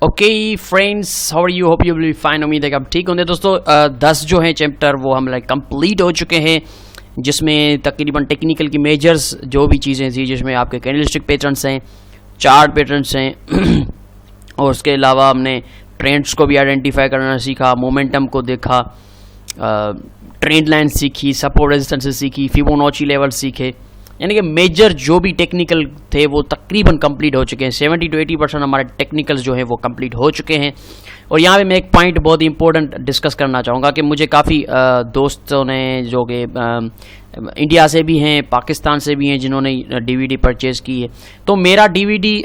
Okay friends, how are you? Hope you will be fine. उम्मीद है कि आप ठीक होंगे। दोस्तों 10 जो हैं चैप्टर वो हम कंप्लीट हो चुके हैं, जिसमें तकरीबन टेक्निकल की मेजर्स जो भी चीज़ें थी, जिसमें आपके कैंडलस्टिक पैटर्न्स हैं, चार्ट पैटर्न्स हैं और उसके अलावा हमने ट्रेंड्स को भी आइडेंटिफाई करना सीखा, मोमेंटम को देखा, ट्रेंड लाइन सीखी, सपोर्ट रेजिस्टेंस सीखी, फिबोनाची लेवल सीखे। यानी कि मेजर जो भी टेक्निकल थे वो तकरीबन कंप्लीट हो चुके हैं। 70 to 80% हमारे टेक्निकल्स जो हैं वो कंप्लीट हो चुके हैं। और यहाँ पे मैं एक पॉइंट बहुत ही इंपॉर्टेंट डिस्कस करना चाहूँगा कि मुझे काफ़ी दोस्तों ने जो कि इंडिया से भी हैं, पाकिस्तान से भी हैं, जिन्होंने डीवीडी परचेज़ की है। तो मेरा डीवीडी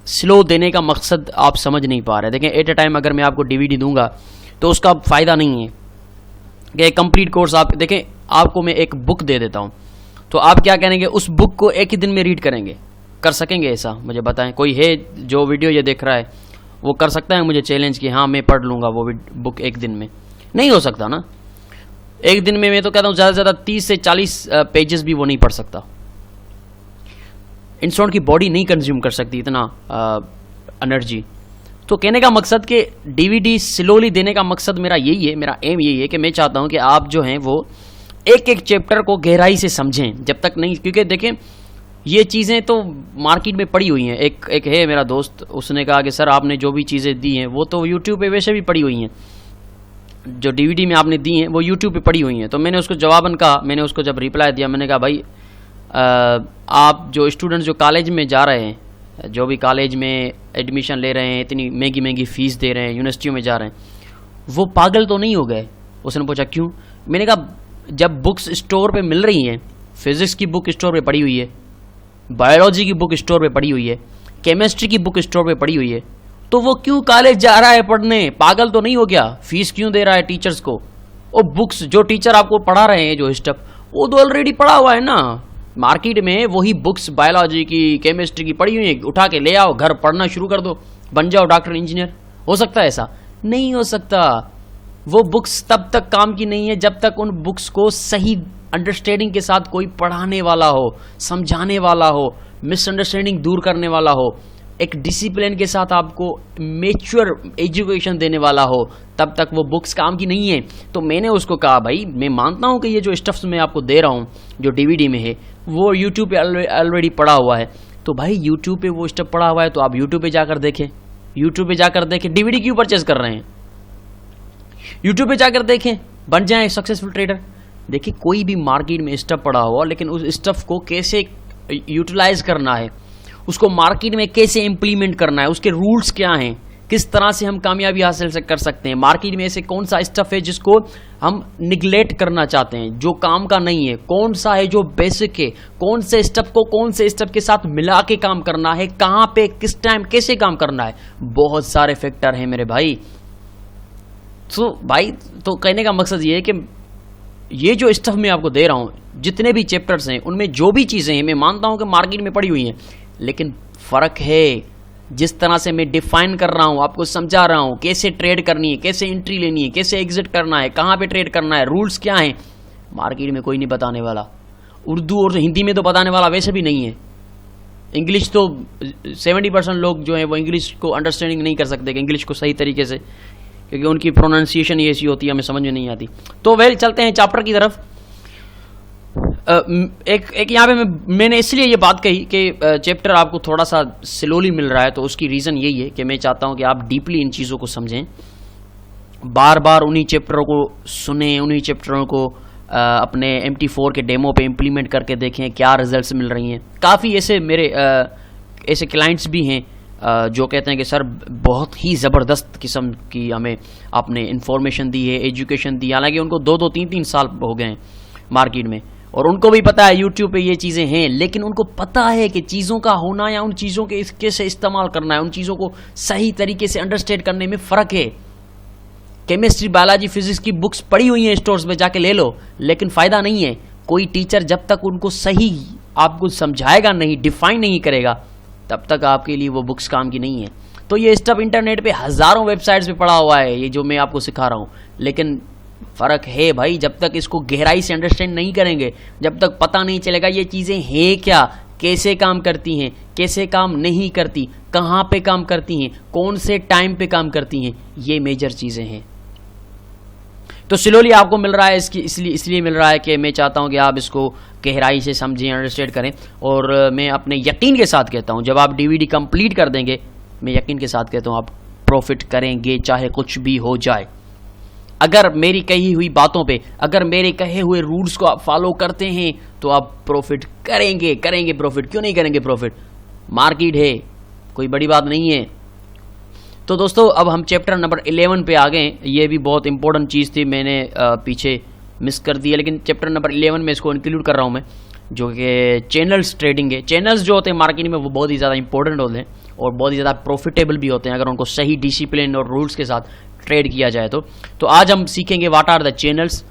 स्लो देने का मकसद आप समझ नहीं पा रहे। देखें, एट ए टाइम अगर मैं आपको डीवीडी दूंगा तो उसका फ़ायदा नहीं है कि कंप्लीट कोर्स आप देखें। आपको मैं एक बुक दे देता हूँ तो आप क्या करेंगे, उस बुक को एक ही दिन में रीड करेंगे? कर सकेंगे ऐसा? मुझे बताएं। कोई है जो वीडियो ये देख रहा है वो कर सकता है मुझे चैलेंज कि हाँ मैं पढ़ लूँगा वो बुक एक दिन में? नहीं हो सकता ना। एक दिन में मैं तो कहता हूँ ज़्यादा से ज़्यादा 30 से 40 पेजेस भी वो नहीं पढ़ सकता। इंसान की बॉडी नहीं कंज्यूम कर सकती इतना एनर्जी। तो कहने का मकसद कि डीवीडी स्लोली देने का मकसद मेरा यही है, मेरा एम यही है कि मैं चाहता हूँ कि आप जो हैं वो एक एक चैप्टर को गहराई से समझें। जब तक नहीं, क्योंकि देखें ये चीज़ें तो मार्केट में पड़ी हुई हैं। एक है मेरा दोस्त, उसने कहा कि सर आपने जो भी चीज़ें दी हैं वो तो यूट्यूब पे वैसे भी पड़ी हुई हैं, जो डीवीडी में आपने दी हैं वो यूट्यूब पे पड़ी हुई हैं। तो मैंने उसको जवाबन कहा, मैंने उसको जब रिप्लाई दिया, मैंने कहा भाई आप जो स्टूडेंट्स जो कॉलेज में जा रहे हैं, जो भी कॉलेज में एडमिशन ले रहे हैं, इतनी महंगी महंगी फ़ीस दे रहे हैं, यूनिवर्सिटियों में जा रहे हैं, वो पागल तो नहीं हो गए? उसने पूछा क्यों? मैंने कहा जब बुक्स स्टोर पे मिल रही हैं, फिज़िक्स की बुक स्टोर पे पड़ी हुई है, बायोलॉजी की बुक स्टोर पे पड़ी हुई है, केमिस्ट्री की बुक स्टोर पे पड़ी हुई है, तो वो क्यों कॉलेज जा रहा है पढ़ने? पागल तो नहीं हो गया? फीस क्यों दे रहा है टीचर्स को? वो बुक्स जो टीचर आपको पढ़ा रहे हैं जो स्टफ, वो तो ऑलरेडी पढ़ा हुआ है ना मार्केट में। वही बुक्स बायोलॉजी की, केमिस्ट्री की पड़ी हुई है, उठा के ले आओ घर, पढ़ना शुरू कर दो, बन जाओ डॉक्टर इंजीनियर। हो सकता है ऐसा? नहीं हो सकता। वो बुक्स तब तक काम की नहीं है जब तक उन बुक्स को सही अंडरस्टैंडिंग के साथ कोई पढ़ाने वाला हो, समझाने वाला हो, मिसअंडरस्टैंडिंग दूर करने वाला हो, एक डिसिप्लिन के साथ आपको मैच्योर एजुकेशन देने वाला हो, तब तक वो बुक्स काम की नहीं है। तो मैंने उसको कहा भाई मैं मानता हूँ कि ये जो स्टफ्स मैं आपको दे रहा हूँ जो डीवीडी में है वो यूट्यूब पे ऑलरेडी पड़ा हुआ है। तो भाई यूट्यूब पे वो स्टफ पड़ा हुआ है तो आप यूट्यूब पे जाकर देखें, यूट्यूब पे जाकर देखें। डीवीडी क्यों परचेज कर रहे हैं? यूट्यूब पे जाकर देखें, बन जाएं सक्सेसफुल ट्रेडर। देखिए कोई भी मार्केट में स्टफ पड़ा हुआ, लेकिन उस स्टफ को कैसे यूटिलाइज करना है, उसको मार्केट में कैसे इम्प्लीमेंट करना है, उसके रूल्स क्या हैं, किस तरह से हम कामयाबी हासिल कर सकते हैं। मार्केट में ऐसे कौन सा स्टफ है जिसको हम निगलेक्ट करना चाहते हैं, जो काम का नहीं है, कौन सा है जो बेसिक है, कौन से स्टफ को कौन से स्टफ के साथ मिला के काम करना है, कहाँ पे किस टाइम कैसे काम करना है। बहुत सारे फैक्टर हैं मेरे भाई। भाई तो कहने का मकसद ये है कि ये जो स्टफ मैं आपको दे रहा हूँ, जितने भी चैप्टर्स हैं उनमें जो भी चीज़ें हैं मैं मानता हूँ कि मार्केट में पड़ी हुई हैं, लेकिन फ़र्क है जिस तरह से मैं डिफाइन कर रहा हूँ, आपको समझा रहा हूँ कैसे ट्रेड करनी है, कैसे एंट्री लेनी है, कैसे एग्जिट करना है, कहाँ पे ट्रेड करना है, रूल्स क्या हैं, मार्केट में कोई नहीं बताने वाला। उर्दू और हिंदी में तो बताने वाला वैसे भी नहीं है। इंग्लिश तो 70% लोग जो हैं वो इंग्लिश को अंडरस्टैंडिंग नहीं कर सकते कि इंग्लिश को सही तरीके से, क्योंकि उनकी प्रोनाउंसिएशन ही ऐसी होती है, हमें समझ में नहीं आती। तो वेल चलते हैं चैप्टर की तरफ। एक यहाँ पे मैंने इसलिए ये बात कही कि चैप्टर आपको थोड़ा सा स्लोली मिल रहा है, तो उसकी रीज़न यही है कि मैं चाहता हूँ कि आप डीपली इन चीज़ों को समझें, बार बार उन्हीं चैप्टरों को सुने, उन्हीं चैप्टरों को अपने MT4 के डेमो पे इम्प्लीमेंट करके देखें क्या रिजल्ट्स मिल रही हैं। काफ़ी ऐसे मेरे ऐसे क्लाइंट्स भी हैं जो कहते हैं कि सर बहुत ही ज़बरदस्त किस्म की हमें आपने इन्फॉर्मेशन दी है, एजुकेशन दी। हालांकि उनको 2-2, 3-3 साल हो गए हैं मार्केट में, और उनको भी पता है यूट्यूब पे ये चीज़ें हैं, लेकिन उनको पता है कि चीज़ों का होना या उन चीज़ों के कैसे इस्तेमाल करना है, उन चीज़ों को सही तरीके से अंडरस्टैंड करने में फ़र्क है। केमिस्ट्री, बायोलॉजी, फिजिक्स की बुक्स पड़ी हुई हैं स्टोर्स में, जाके ले लो, लेकिन फ़ायदा नहीं है। कोई टीचर जब तक उनको सही आपको समझाएगा नहीं, डिफाइन नहीं करेगा, तब तक आपके लिए वो बुक्स काम की नहीं है। तो ये स्टफ इंटरनेट पे हज़ारों वेबसाइट्स पे पड़ा हुआ है, ये जो मैं आपको सिखा रहा हूँ, लेकिन फ़र्क है भाई, जब तक इसको गहराई से अंडरस्टैंड नहीं करेंगे, जब तक पता नहीं चलेगा ये चीज़ें हैं क्या, कैसे काम करती हैं, कैसे काम नहीं करती, कहाँ पे काम करती हैं, कौन से टाइम पे काम करती हैं, ये मेजर चीज़ें हैं। तो स्लोली आपको मिल रहा है इसकी इसलिए मिल रहा है कि मैं चाहता हूं कि आप इसको गहराई से समझें, अंडरस्टैंड करें। और मैं अपने यकीन के साथ कहता हूं, जब आप डीवीडी कंप्लीट कर देंगे, मैं यकीन के साथ कहता हूं आप प्रॉफिट करेंगे, चाहे कुछ भी हो जाए। अगर मेरी कही हुई बातों पे, अगर मेरे कहे हुए रूल्स को आप फॉलो करते हैं तो आप प्रॉफिट करेंगे प्रॉफिट। क्यों नहीं करेंगे प्रॉफिट? मार्केट है, कोई बड़ी बात नहीं है। तो दोस्तों अब हम चैप्टर नंबर 11 पे आ गए। ये भी बहुत इंपॉर्टेंट चीज़ थी, मैंने पीछे मिस कर दी है, लेकिन चैप्टर नंबर 11 में इसको इंक्लूड कर रहा हूँ मैं, जो कि चैनल्स ट्रेडिंग है। चैनल्स जो होते हैं मार्केट में वो बहुत ही ज़्यादा इंपॉर्टेंट होते हैं और बहुत ही ज़्यादा प्रॉफिटेबल भी होते हैं अगर उनको सही डिसिप्लिन और रूल्स के साथ ट्रेड किया जाए तो आज हम सीखेंगे what are the channels.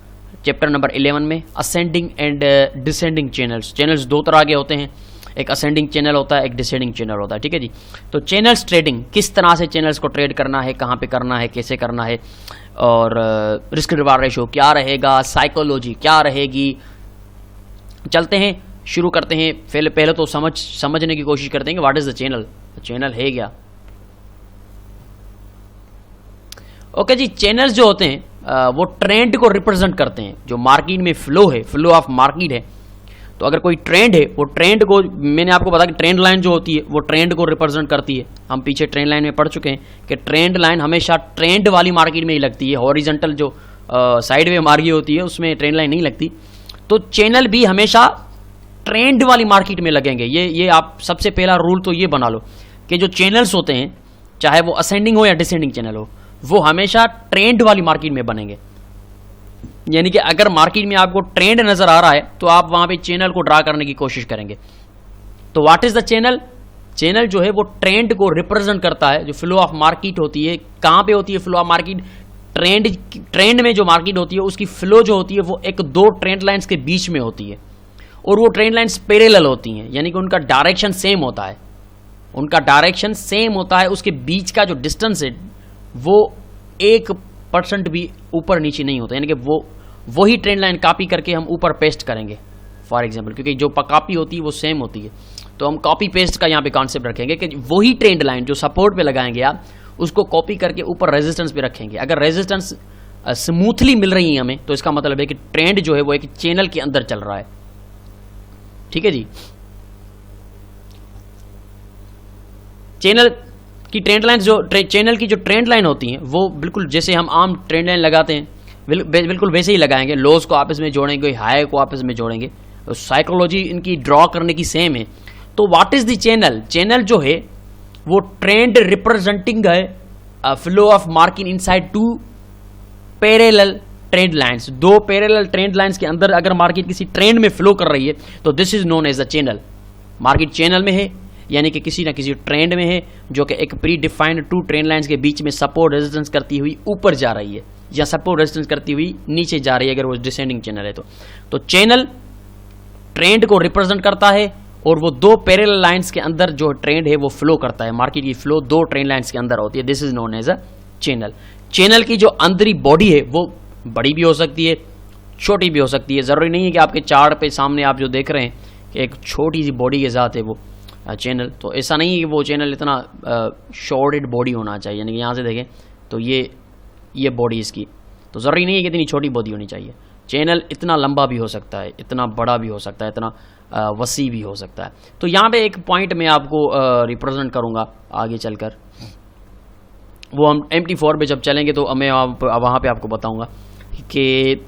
Chapter number 11 में ascending and descending channels. Channels दो तरह के होते हैं, एक असेंडिंग चैनल होता है, एक डिसेंडिंग चैनल होता है, ठीक है जी। तो चैनल्स ट्रेडिंग, किस तरह से चैनल्स को ट्रेड करना है, कहाँ पे करना है, कैसे करना है, और रिस्क रिवार्ड रेशो क्या रहेगा, साइकोलॉजी क्या रहेगी। चलते हैं, शुरू करते हैं। पहले तो समझने की कोशिश करते हैं कि what is the channel. Channel है क्या? ओके जी, चैनल्स जो होते हैं वो ट्रेंड को रिप्रेजेंट करते हैं। जो मार्केट में फ्लो है, फ्लो ऑफ मार्केट है, तो अगर कोई ट्रेंड है, वो ट्रेंड को, मैंने आपको बताया कि ट्रेंड लाइन जो होती है वो ट्रेंड को रिप्रेजेंट करती है। हम पीछे ट्रेंड लाइन में पढ़ चुके हैं कि ट्रेंड लाइन हमेशा ट्रेंड वाली मार्केट में ही लगती है। हॉरिजॉन्टल जो साइड वे मार्केट होती है उसमें ट्रेंड लाइन नहीं लगती। तो चैनल भी हमेशा ट्रेंड वाली मार्केट में लगेंगे। ये आप सबसे पहला रूल तो ये बना लो कि जो चैनल्स होते हैं, चाहे वो असेंडिंग हो या डिसेंडिंग चैनल हो, वो हमेशा ट्रेंड वाली मार्केट में बनेंगे। यानी कि अगर मार्केट में आपको ट्रेंड नजर आ रहा है तो आप वहां पे चैनल को ड्रा करने की कोशिश करेंगे। तो what is the channel? Channel जो है वो ट्रेंड को रिप्रेजेंट करता है। जो फ्लो ऑफ मार्केट होती है, कहां पे होती है फ्लो ऑफ मार्केट? ट्रेंड में जो मार्केट होती है उसकी फ्लो जो होती है वो एक दो ट्रेंड लाइंस के बीच में होती है, और वो ट्रेंड लाइंस पैरेलल होती हैं, यानी कि उनका डायरेक्शन सेम होता है। उनका डायरेक्शन सेम होता है, उसके बीच का जो डिस्टेंस है वो 1% भी ऊपर नीचे नहीं होता। यानी कि वही ट्रेंड लाइन कॉपी करके हम ऊपर पेस्ट करेंगे फॉर एग्जांपल, क्योंकि जो कॉपी होती है वो सेम होती है। तो हम कॉपी पेस्ट का यहाँ पे कॉन्सेप्ट रखेंगे कि वही ट्रेंड लाइन जो सपोर्ट पे लगाएंगे आप, उसको कॉपी करके ऊपर रेजिस्टेंस पे रखेंगे। अगर रेजिस्टेंस स्मूथली मिल रही है हमें, तो इसका मतलब है कि ट्रेंड जो है वो एक चैनल के अंदर चल रहा है, ठीक है जी। चैनल की ट्रेंड लाइन चैनल की जो ट्रेंड लाइन होती हैं वो बिल्कुल जैसे हम आम ट्रेंड लाइन लगाते हैं बिल्कुल वैसे ही लगाएंगे। लोज को आपस में जोड़ेंगे, हाई को आपस में जोड़ेंगे। तो साइकोलॉजी इनकी ड्रॉ करने की सेम है। तो what is the channel? Channel जो है वो ट्रेंड रिप्रेजेंटिंग है flow of market inside to parallel trend lines. दो पैरेलल ट्रेंड लाइंस के अंदर अगर मार्केट किसी ट्रेंड में फ्लो कर रही है तो this is known as the channel. Market channel में है, यानी कि किसी ना किसी ट्रेंड में है जो कि एक प्री डिफाइंड टू ट्रेंड लाइंस के बीच में सपोर्ट रेजिस्टेंस करती हुई ऊपर जा रही है, या सपोर्ट रेजिस्टेंस करती हुई नीचे जा रही है अगर वो डिसेंडिंग चैनल है। तो चैनल ट्रेंड को रिप्रेजेंट करता है, और वो दो पैरेलल लाइंस के अंदर जो ट्रेंड है वो फ्लो करता है। मार्केट की फ्लो दो ट्रेंड लाइंस के अंदर होती है। This is known as a channel. Channel की जो अंदरी बॉडी है वो बड़ी भी हो सकती है, छोटी भी हो सकती है। जरूरी नहीं है कि आपके चार्ट पे सामने आप जो देख रहे हैं कि एक छोटी सी बॉडी के साथ है वो चैनल, तो ऐसा नहीं है कि वो चैनल इतना शॉर्टेड बॉडी होना चाहिए। यानी कि यहाँ से देखें तो ये बॉडी इसकी, तो ज़रूरी नहीं है कि इतनी छोटी बॉडी होनी चाहिए। चैनल इतना लंबा भी हो सकता है, इतना बड़ा भी हो सकता है, इतना वसी भी हो सकता है। तो यहाँ पे एक पॉइंट मैं आपको रिप्रेजेंट करूँगा आगे चलकर। वो हम MT4 पे जब चलेंगे तो मैं वहाँ पे आपको बताऊँगा कि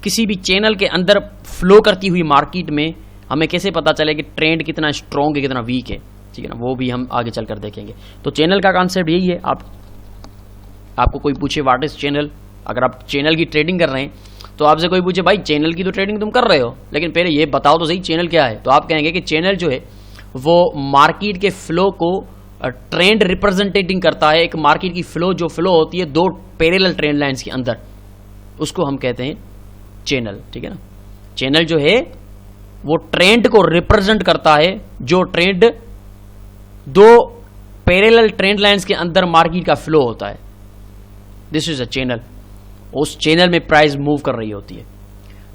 किसी भी चैनल के अंदर फ्लो करती हुई मार्केट में हमें कैसे पता चले कि ट्रेंड कितना स्ट्रॉन्ग है, कितना वीक है, ठीक है ना। वो भी हम आगे चलकर देखेंगे। तो चैनल का कॉन्सेप्ट यही है। आपको कोई पूछे व्हाट इज चैनल, अगर आप चैनल की ट्रेडिंग कर रहे हैं तो आपसे कोई पूछे भाई चैनल की तो ट्रेडिंग तुम कर रहे हो, लेकिन पहले ये बताओ तो सही चैनल क्या है। तो आप कहेंगे कि चैनल जो है वो मार्केट के फ्लो को ट्रेंड रिप्रेजेंटेटिंग करता है। एक मार्केट की फ्लो जो फ्लो होती है दो पैरेलल ट्रेंड लाइंस के अंदर, उसको हम कहते हैं चैनल, ठीक है ना। चैनल जो है वो ट्रेंड को रिप्रेजेंट करता है, जो ट्रेंड दो पैरेलल ट्रेंड लाइंस के अंदर मार्केट का फ्लो होता है। This is a channel. उस चैनल में प्राइस मूव कर रही होती है।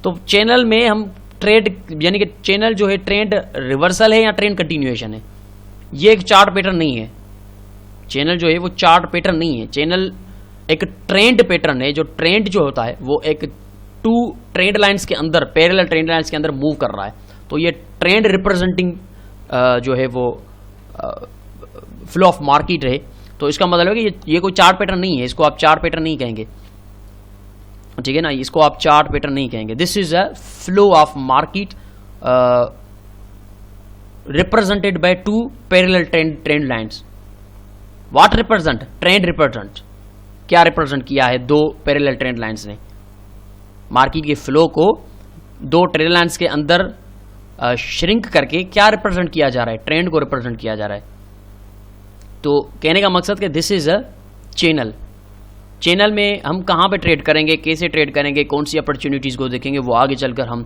तो चैनल में हम ट्रेड यानी कि चैनल जो है ट्रेंड रिवर्सल है या ट्रेंड कंटिन्यूएशन है, ये एक चार्ट पैटर्न नहीं है। चैनल जो है वो चार्ट पैटर्न नहीं है, चैनल एक ट्रेंड पैटर्न है। जो ट्रेंड जो होता है वो एक टू ट्रेंड लाइंस के अंदर, पैरेलल ट्रेंड लाइंस के अंदर मूव कर रहा है। तो ये ट्रेंड रिप्रेजेंटिंग जो है वो फ्लो ऑफ मार्केट है। तो इसका मतलब है कि ये कोई चार्ट पैटर्न नहीं है, इसको आप चार्ट पैटर्न नहीं कहेंगे, ठीक है ना, इसको आप चार्ट पैटर्न नहीं कहेंगे। This is a flow of market represented by two parallel trend lines. What represent? Trend represent. क्या रिप्रेजेंट किया है दो पैरेलल ट्रेंड लाइंस ने? मार्केट के फ्लो को दो ट्रेंड लाइंस के अंदर श्रिंक करके क्या रिप्रेजेंट किया जा रहा है? ट्रेंड को रिप्रेजेंट किया जा रहा है। तो कहने का मकसद कि this is a channel. Channel में हम कहाँ पे ट्रेड करेंगे, कैसे ट्रेड करेंगे, कौन सी अपॉर्चुनिटीज़ को देखेंगे, वो आगे चलकर हम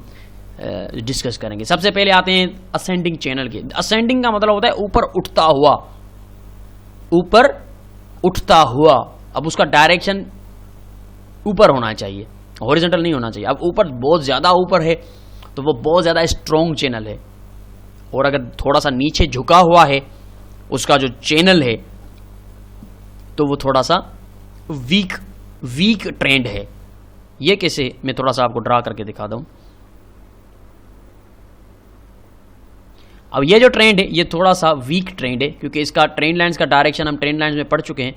डिस्कस करेंगे। सबसे पहले आते हैं असेंडिंग चैनल के। असेंडिंग का मतलब होता है ऊपर उठता हुआ, ऊपर उठता हुआ। अब उसका डायरेक्शन ऊपर होना चाहिए, हॉरिजॉन्टल नहीं होना चाहिए। अब ऊपर बहुत ज़्यादा ऊपर है तो वो बहुत ज़्यादा स्ट्रॉन्ग चैनल है, और अगर थोड़ा सा नीचे झुका हुआ है उसका जो चैनल है तो वो थोड़ा सा वीक ट्रेंड है। ये कैसे, मैं थोड़ा सा आपको ड्रा करके दिखा दूं। अब ये जो ट्रेंड है ये थोड़ा सा वीक ट्रेंड है, क्योंकि इसका ट्रेंड लाइंस का डायरेक्शन हम ट्रेंड लाइंस में पढ़ चुके हैं,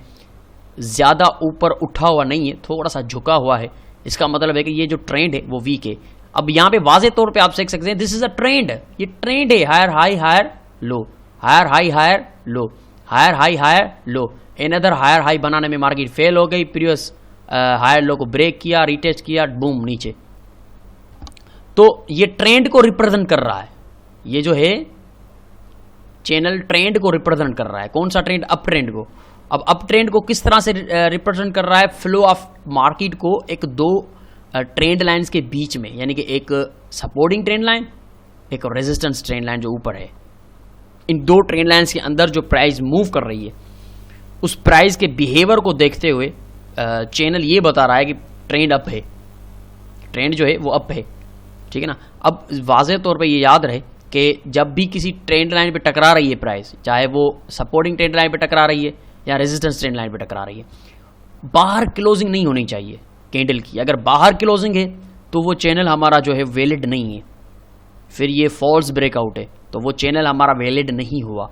ज़्यादा ऊपर उठा हुआ नहीं है, थोड़ा सा झुका हुआ है। इसका मतलब है कि ये जो ट्रेंड है वो वीक है। अब यहाँ पे वाजे तौर पे आप देख सकते हैं दिस इज अ ट्रेंड, ये ट्रेंड है। Higher high higher low, higher high higher low, higher high higher low. Another higher high बनाने में मार्केट फेल हो गई, प्रीवियस हायर लो को ब्रेक किया, रिटेस्ट किया, बूम नीचे। तो ये ट्रेंड को रिप्रेजेंट कर रहा है, ये जो है चैनल ट्रेंड को रिप्रेजेंट कर रहा है। कौन सा ट्रेंड? अप ट्रेंड को। अब अप ट्रेंड को किस तरह से रिप्रेजेंट कर रहा है? फ्लो ऑफ मार्केट को एक दो ट्रेंड लाइंस के बीच में, यानी कि एक सपोर्टिंग ट्रेंड लाइन, एक रेजिस्टेंस ट्रेंड लाइन जो ऊपर है, इन दो ट्रेंड लाइंस के अंदर जो प्राइस मूव कर रही है उस प्राइस के बिहेवियर को देखते हुए चैनल ये बता रहा है कि ट्रेंड अप है, ट्रेंड जो है वो अप है, ठीक है ना। अब वाज़ेह तौर पे ये याद रहे कि जब भी किसी ट्रेंड लाइन पे टकरा रही है प्राइस, चाहे वो सपोर्टिंग ट्रेंड लाइन पे टकरा रही है या रेजिस्टेंस ट्रेंड लाइन पे टकरा रही है, बाहर क्लोजिंग नहीं होनी चाहिए कैंडल की। अगर बाहर क्लोजिंग है तो वो चैनल हमारा जो है वैलिड नहीं है, फिर ये फॉल्स ब्रेकआउट है, तो वो चैनल हमारा वैलिड नहीं हुआ।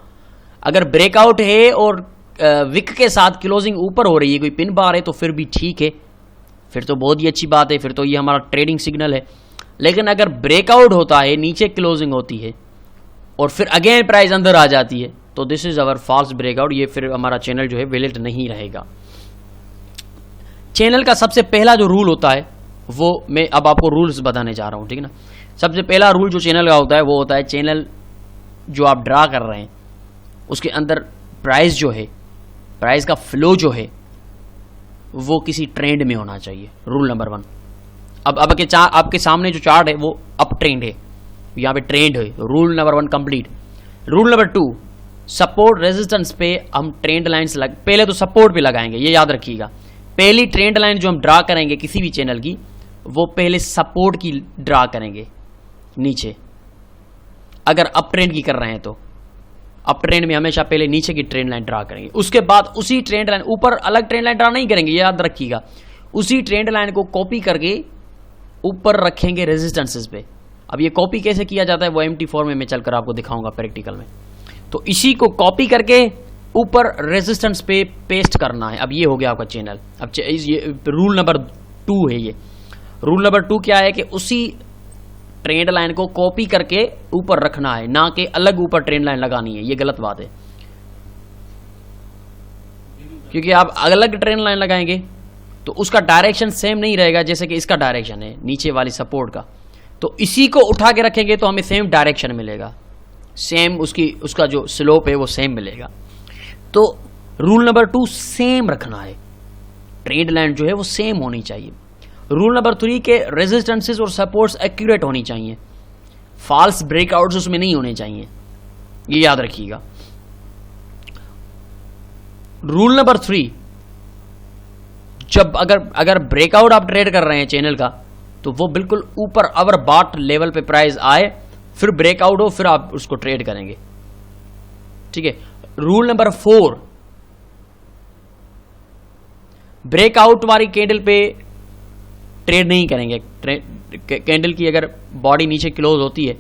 अगर ब्रेकआउट है और विक के साथ क्लोजिंग ऊपर हो रही है, कोई पिन बार है, तो फिर भी ठीक है, फिर तो बहुत ही अच्छी बात है, फिर तो ये हमारा ट्रेडिंग सिग्नल है। लेकिन अगर ब्रेकआउट होता है, नीचे क्लोजिंग होती है और फिर अगेन प्राइस अंदर आ जाती है, तो this is our false breakout, ये फिर हमारा चैनल जो है वैलिड नहीं रहेगा। चैनल का सबसे पहला जो रूल होता है वो मैं अब आपको रूल्स बताने जा रहा हूँ, ठीक है ना। सबसे पहला रूल जो चैनल का होता है वो होता है, चैनल जो आप ड्रा कर रहे हैं उसके अंदर प्राइस जो है, प्राइस का फ्लो जो है वो किसी ट्रेंड में होना चाहिए। Rule number 1। अब आपके सामने जो चार्ट है वो अप ट्रेंड है, यहाँ पे ट्रेंड है, rule number 1 complete. Rule number 2, support resistance पे हम ट्रेंड लाइंस पहले तो सपोर्ट पे लगाएंगे, ये याद रखिएगा। पहली ट्रेंड लाइन जो हम ड्रा करेंगे किसी भी चैनल की, वो पहले सपोर्ट की ड्रा करेंगे नीचे, अगर अप ट्रेंड की कर रहे हैं तो। अप ट्रेंड में हमेशा पहले नीचे की ट्रेंड लाइन ड्रा करेंगे, उसके बाद उसी ट्रेंड लाइन, ऊपर अलग ट्रेंड लाइन ड्रा नहीं करेंगे, ये याद रखिएगा। उसी ट्रेंड लाइन को कॉपी करके ऊपर रखेंगे रेजिस्टेंसेस पे। अब ये कॉपी कैसे किया जाता है वो एम्प्टी फॉर्म में मैं चलकर आपको दिखाऊंगा प्रैक्टिकल में। तो इसी को कॉपी करके ऊपर रेजिस्टेंस पे पेस्ट करना है। अब ये हो गया आपका चैनल। अब ये रूल नंबर 2 है। ये रूल नंबर 2 क्या है कि उसी ट्रेंड लाइन को कॉपी करके ऊपर रखना है, ना कि अलग ऊपर ट्रेंड लाइन लगानी है। ये गलत बात है, क्योंकि आप अलग ट्रेंड लाइन लगाएंगे तो उसका डायरेक्शन सेम नहीं रहेगा जैसे कि इसका डायरेक्शन है नीचे वाली सपोर्ट का। तो इसी को उठा के रखेंगे तो हमें सेम डायरेक्शन मिलेगा, सेम उसका जो स्लोप है वो सेम मिलेगा। तो रूल नंबर 2 सेम रखना है, ट्रेंड लाइन जो है वो सेम होनी चाहिए। रूल नंबर 3 के रेजिस्टेंसेस और सपोर्ट्स एक्यूरेट होनी चाहिए, फॉल्स ब्रेकआउट्स उसमें नहीं होने चाहिए, ये याद रखिएगा। रूल नंबर 3, जब अगर ब्रेकआउट आप ट्रेड कर रहे हैं चैनल का, तो वो बिल्कुल ऊपर अवर बॉट लेवल पे प्राइस आए, फिर ब्रेकआउट हो, फिर आप उसको ट्रेड करेंगे। ठीक है। रूल नंबर 4, ब्रेकआउट वाली कैंडल पे ट्रेड नहीं करेंगे। कैंडल की अगर बॉडी नीचे क्लोज होती है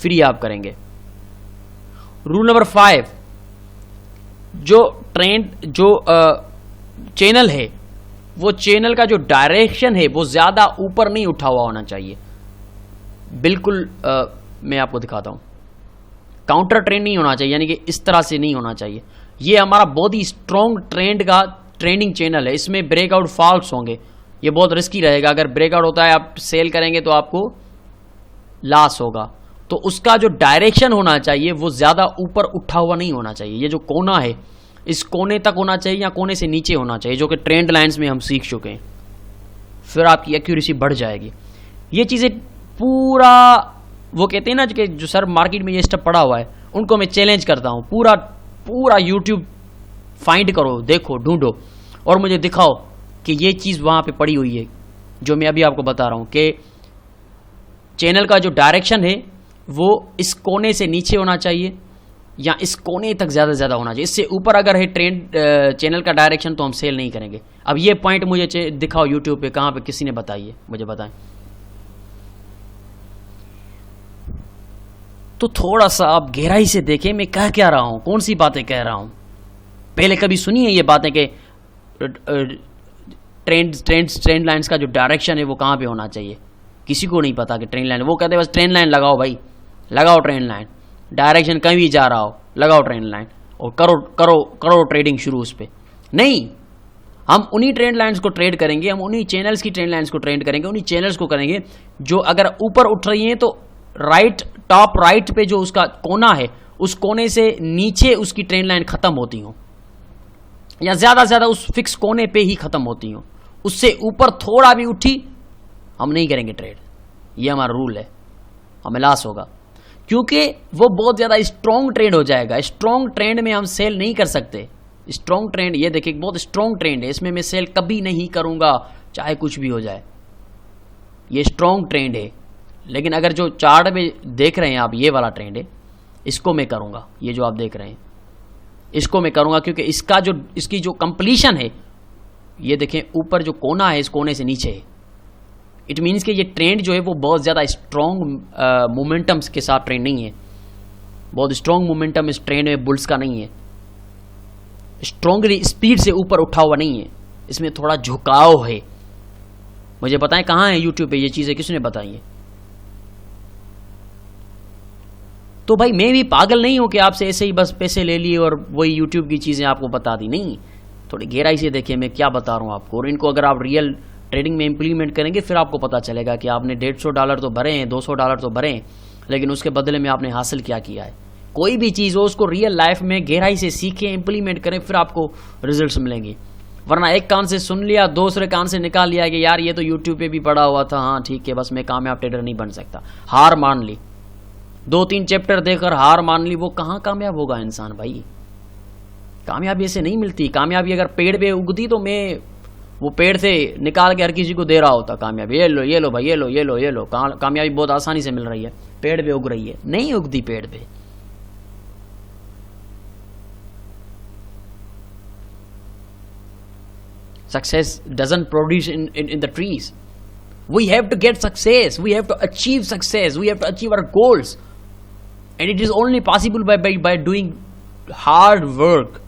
फिर ही आप करेंगे। रूल नंबर 5, जो ट्रेंड जो चैनल है वो चैनल का जो डायरेक्शन है वो ज्यादा ऊपर नहीं उठा हुआ होना चाहिए। बिल्कुल मैं आपको दिखाता हूं, काउंटर ट्रेंड नहीं होना चाहिए, यानी कि इस तरह से नहीं होना चाहिए। ये हमारा बहुत ही स्ट्रॉन्ग ट्रेंड का ट्रेंडिंग चैनल है, इसमें ब्रेकआउट फॉल्स होंगे, ये बहुत रिस्की रहेगा। अगर ब्रेकआउट होता है आप सेल करेंगे तो आपको लॉस होगा। तो उसका जो डायरेक्शन होना चाहिए वो ज्यादा ऊपर उठा हुआ नहीं होना चाहिए। ये जो कोना है इस कोने तक होना चाहिए या कोने से नीचे होना चाहिए, जो कि ट्रेंड लाइंस में हम सीख चुके हैं। फिर आपकी एक्यूरेसी बढ़ जाएगी। ये चीजें पूरा वो कहते हैं ना कि जो सर मार्केट में ये स्टेप पड़ा हुआ है, उनको मैं चैलेंज करता हूं, पूरा यूट्यूब फाइंड करो, देखो, ढूंढो और मुझे दिखाओ कि ये चीज वहां पे पड़ी हुई है जो मैं अभी आपको बता रहा हूं कि चैनल का जो डायरेक्शन है वो इस कोने से नीचे होना चाहिए या इस कोने तक ज्यादा से ज्यादा होना चाहिए। इससे ऊपर अगर है ट्रेंड चैनल का डायरेक्शन तो हम सेल नहीं करेंगे। अब ये पॉइंट मुझे दिखाओ यूट्यूब पे, कहां पे किसी ने बताइए, मुझे बताएं। तो थोड़ा सा आप गहराई से देखें मैं कह क्या रहा हूं, कौन सी बातें कह रहा हूं। पहले कभी सुनी है ये बातें कि ट्रेंड लाइंस का जो डायरेक्शन है वो कहां पे होना चाहिए? किसी को नहीं पता कि ट्रेंड लाइन, वो कहते हैं बस ट्रेंड लाइन लगाओ भाई, लगाओ ट्रेंड लाइन, डायरेक्शन कहीं भी जा रहा हो लगाओ ट्रेंड लाइन और करो ट्रेडिंग शुरू उस पर। नहीं, हम उन्हीं ट्रेंड लाइंस को ट्रेड करेंगे, हम उन्हीं चैनल्स की ट्रेंड लाइंस को ट्रेड करेंगे, उन्हीं चैनल्स को करेंगे जो अगर ऊपर उठ रही हैं तो राइट, टॉप राइट पे जो उसका कोना है उस कोने से नीचे उसकी ट्रेंड लाइन खत्म होती हो या ज्यादा से ज्यादा उस फिक्स कोने पे ही खत्म होती हो। उससे ऊपर थोड़ा भी उठी हम नहीं करेंगे ट्रेड, ये हमारा रूल है, हमें लॉस होगा क्योंकि वो बहुत ज्यादा स्ट्रॉन्ग ट्रेंड हो जाएगा। स्ट्रॉन्ग ट्रेंड में हम सेल नहीं कर सकते। स्ट्रॉन्ग ट्रेंड, ये देखिए बहुत स्ट्रॉन्ग ट्रेंड है, इसमें मैं सेल कभी नहीं करूंगा चाहे कुछ भी हो जाए, ये स्ट्रॉन्ग ट्रेंड है। लेकिन अगर जो चार्ट में देख रहे हैं आप, ये वाला ट्रेंड है, इसको मैं करूंगा, ये जो आप देख रहे हैं इसको मैं करूंगा क्योंकि इसकी जो कंप्लीशन है, ये देखें ऊपर जो कोना है इस कोने से नीचे है। इट मीन्स कि ये ट्रेंड जो है वो बहुत ज़्यादा स्ट्रॉन्ग मोमेंटम के साथ ट्रेंड नहीं है, बहुत स्ट्रॉन्ग मोमेंटम इस ट्रेंड में बुल्स का नहीं है, स्ट्रॉन्गली स्पीड से ऊपर उठा हुआ नहीं है, इसमें थोड़ा झुकाव है। मुझे बताएं कहाँ है यूट्यूब पे ये चीज़ें, किसने बताई है? तो भाई मैं भी पागल नहीं हूं कि आपसे ऐसे ही बस पैसे ले लिए और वही यूट्यूब की चीज़ें आपको बता दी, नहीं, थोड़ी गहराई से देखिए मैं क्या बता रहा हूं आपको, और इनको अगर आप रियल ट्रेडिंग में इंप्लीमेंट करेंगे फिर आपको पता चलेगा कि आपने $150 तो भरे हैं, $200 तो भरे हैं, लेकिन उसके बदले में आपने हासिल क्या किया है। कोई भी चीज़ हो उसको रियल लाइफ में गहराई से सीखें, इंप्लीमेंट करें, फिर आपको रिजल्ट्स मिलेंगे। वरना एक कान से सुन लिया, दूसरे कान से निकाल लिया कि यार ये तो यूट्यूब पे भी पड़ा हुआ था, हाँ ठीक है, बस मैं कामयाब ट्रेडर नहीं बन सकता, हार मान ली, 2-3 चैप्टर देकर हार मान ली, वो कहाँ कामयाब होगा इंसान भाई? कामयाबी ऐसे नहीं मिलती। कामयाबी अगर पेड़ पे उगती तो मैं वो पेड़ से निकाल के हर किसी को दे रहा होता कामयाबी, ये लो भाई, ये लो। कामयाबी बहुत आसानी से मिल रही है, पेड़ पे उग रही है, नहीं उगती पेड़ पे। Success doesn't produce in the trees. We have to get success. We have to achieve success. We have to achieve our goals. And it is only possible by doing hard work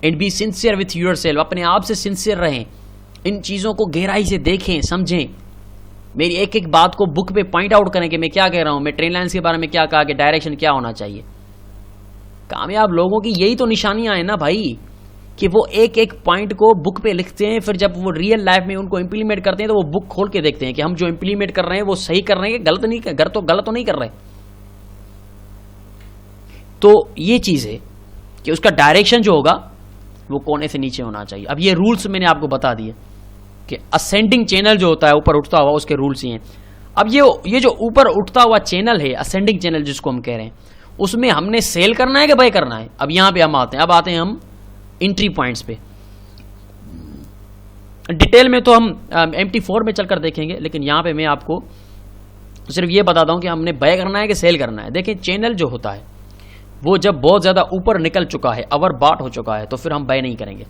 and be sincere with yourself. अपने आप से sincere रहें, इन चीज़ों को गहराई से देखें, समझें, मेरी एक एक बात को बुक पे पॉइंट आउट करें कि मैं क्या कह रहा हूँ, मैं ट्रेन लाइन्स के बारे में क्या कहा कि डायरेक्शन क्या होना चाहिए। कामयाब लोगों की यही तो निशानियां हैं ना भाई, कि वो एक एक पॉइंट को बुक पे लिखते हैं, फिर जब वो रियल लाइफ में उनको इंप्लीमेंट करते हैं तो वो बुक खोल के देखते हैं कि हम जो इंप्लीमेंट कर रहे हैं वो सही कर रहे हैं, गलत तो नहीं कर रहे। तो ये चीज है कि उसका डायरेक्शन जो होगा वो कोने से नीचे होना चाहिए। अब ये रूल्स मैंने आपको बता दिए कि असेंडिंग चैनल जो होता है, ऊपर उठता हुआ, उसके रूल्स ही हैं। अब ये जो ऊपर उठता हुआ चैनल है, असेंडिंग चैनल जिसको हम कह रहे हैं, उसमें हमने सेल करना है कि बाय करना है? अब यहां पे हम आते हैं, हम एंट्री पॉइंट्स पे। डिटेल में तो हम MT4 में चलकर देखेंगे, लेकिन यहाँ पे मैं आपको सिर्फ ये बताता हूँ कि हमने बाय करना है कि सेल करना है। देखिए चैनल जो होता है वो जब बहुत ज़्यादा ऊपर निकल चुका है, ओवरबॉट हो चुका है, तो फिर हम बाय नहीं करेंगे।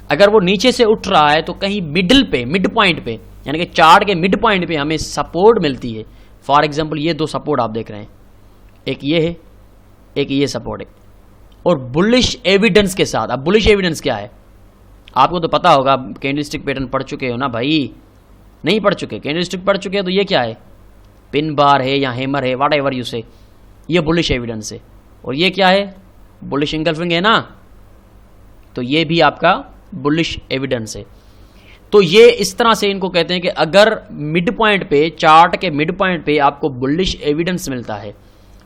अगर वो नीचे से उठ रहा है तो कहीं मिडिल पे, मिड पॉइंट पे, यानी कि चार्ट के मिड पॉइंट पे हमें सपोर्ट मिलती है। फॉर एग्जांपल ये दो सपोर्ट आप देख रहे हैं, एक ये है, एक ये सपोर्ट है, और बुलिश एविडेंस के साथ। अब बुलिश एविडेंस क्या है आपको तो पता होगा, कैंडलस्टिक पैटर्न पढ़ चुके हो ना भाई? नहीं पढ़ चुके? कैंडलस्टिक पढ़ चुके हैं तो ये क्या है, पिन बार है या हैमर है, व्हाट एवर यू से, ये बुलिश एविडेंस है। और ये क्या है, बुलिश इंगल्फिंग है ना, तो ये भी आपका बुलिश एविडेंस है। तो ये इस तरह से इनको कहते हैं कि अगर मिड पॉइंट पे, चार्ट के मिड पॉइंट पे आपको बुलिश एविडेंस मिलता है,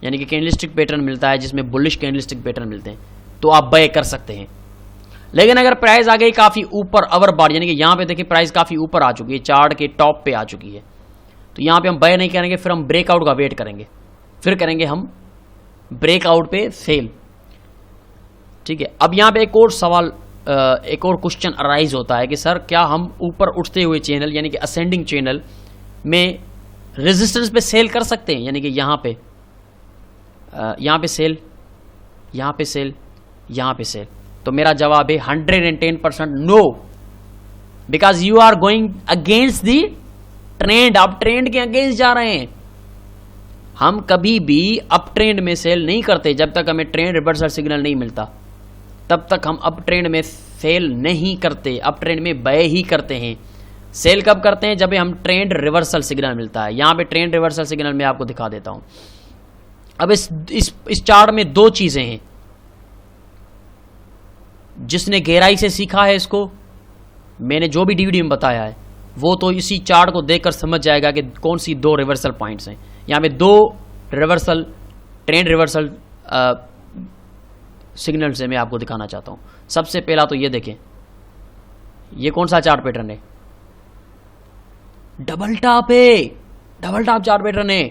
यानी कि कैंडलस्टिक पैटर्न मिलता है जिसमें बुलिश कैंडलस्टिक पैटर्न मिलते हैं, तो आप बाय कर सकते हैं। लेकिन अगर प्राइस आ गई काफी ऊपर, ओवरबॉट, यानी कि यहां पे देखिए प्राइस काफी ऊपर आ चुकी है, चार्ट के टॉप पे आ चुकी है, तो यहां पे हम बाय नहीं करेंगे, फिर हम ब्रेकआउट का वेट करेंगे, फिर करेंगे हम ब्रेकआउट पे सेल। ठीक है। अब यहां पे एक और सवाल, एक और क्वेश्चन अराइज होता है कि सर क्या हम ऊपर उठते हुए चैनल यानी कि असेंडिंग चैनल में रेजिस्टेंस पे सेल कर सकते हैं, यानी कि यहां पे सेल, यहां पे सेल, यहां पे सेल? तो मेरा जवाब है 110% no, because you are going against the trend. आप ट्रेंड के अगेंस्ट जा रहे हैं। हम कभी भी अप ट्रेंड में सेल नहीं करते जब तक हमें ट्रेंड रिवर्सल सिग्नल नहीं मिलता, तब तक हम अप ट्रेंड में सेल नहीं करते, अप ट्रेंड में बाय ही करते हैं। सेल कब करते हैं, जब हम ट्रेंड रिवर्सल सिग्नल मिलता है। यहां पे ट्रेंड रिवर्सल सिग्नल मैं आपको दिखा देता हूं। अब इस चार्ट में दो चीजें हैं, जिसने गहराई से सीखा है इसको, मैंने जो भी डीवीडी में बताया है, वो तो इसी चार्ट को देखकर समझ जाएगा कि कौन सी दो रिवर्सल पॉइंट्स हैं। यहां पे दो रिवर्सल, ट्रेंड रिवर्सल सिग्नल से मैं आपको दिखाना चाहता हूं। सबसे पहला तो ये देखें, ये कौन सा चार्ट पैटर्न है, डबल टॉप है, डबल टॉप चार्ट पैटर्न है।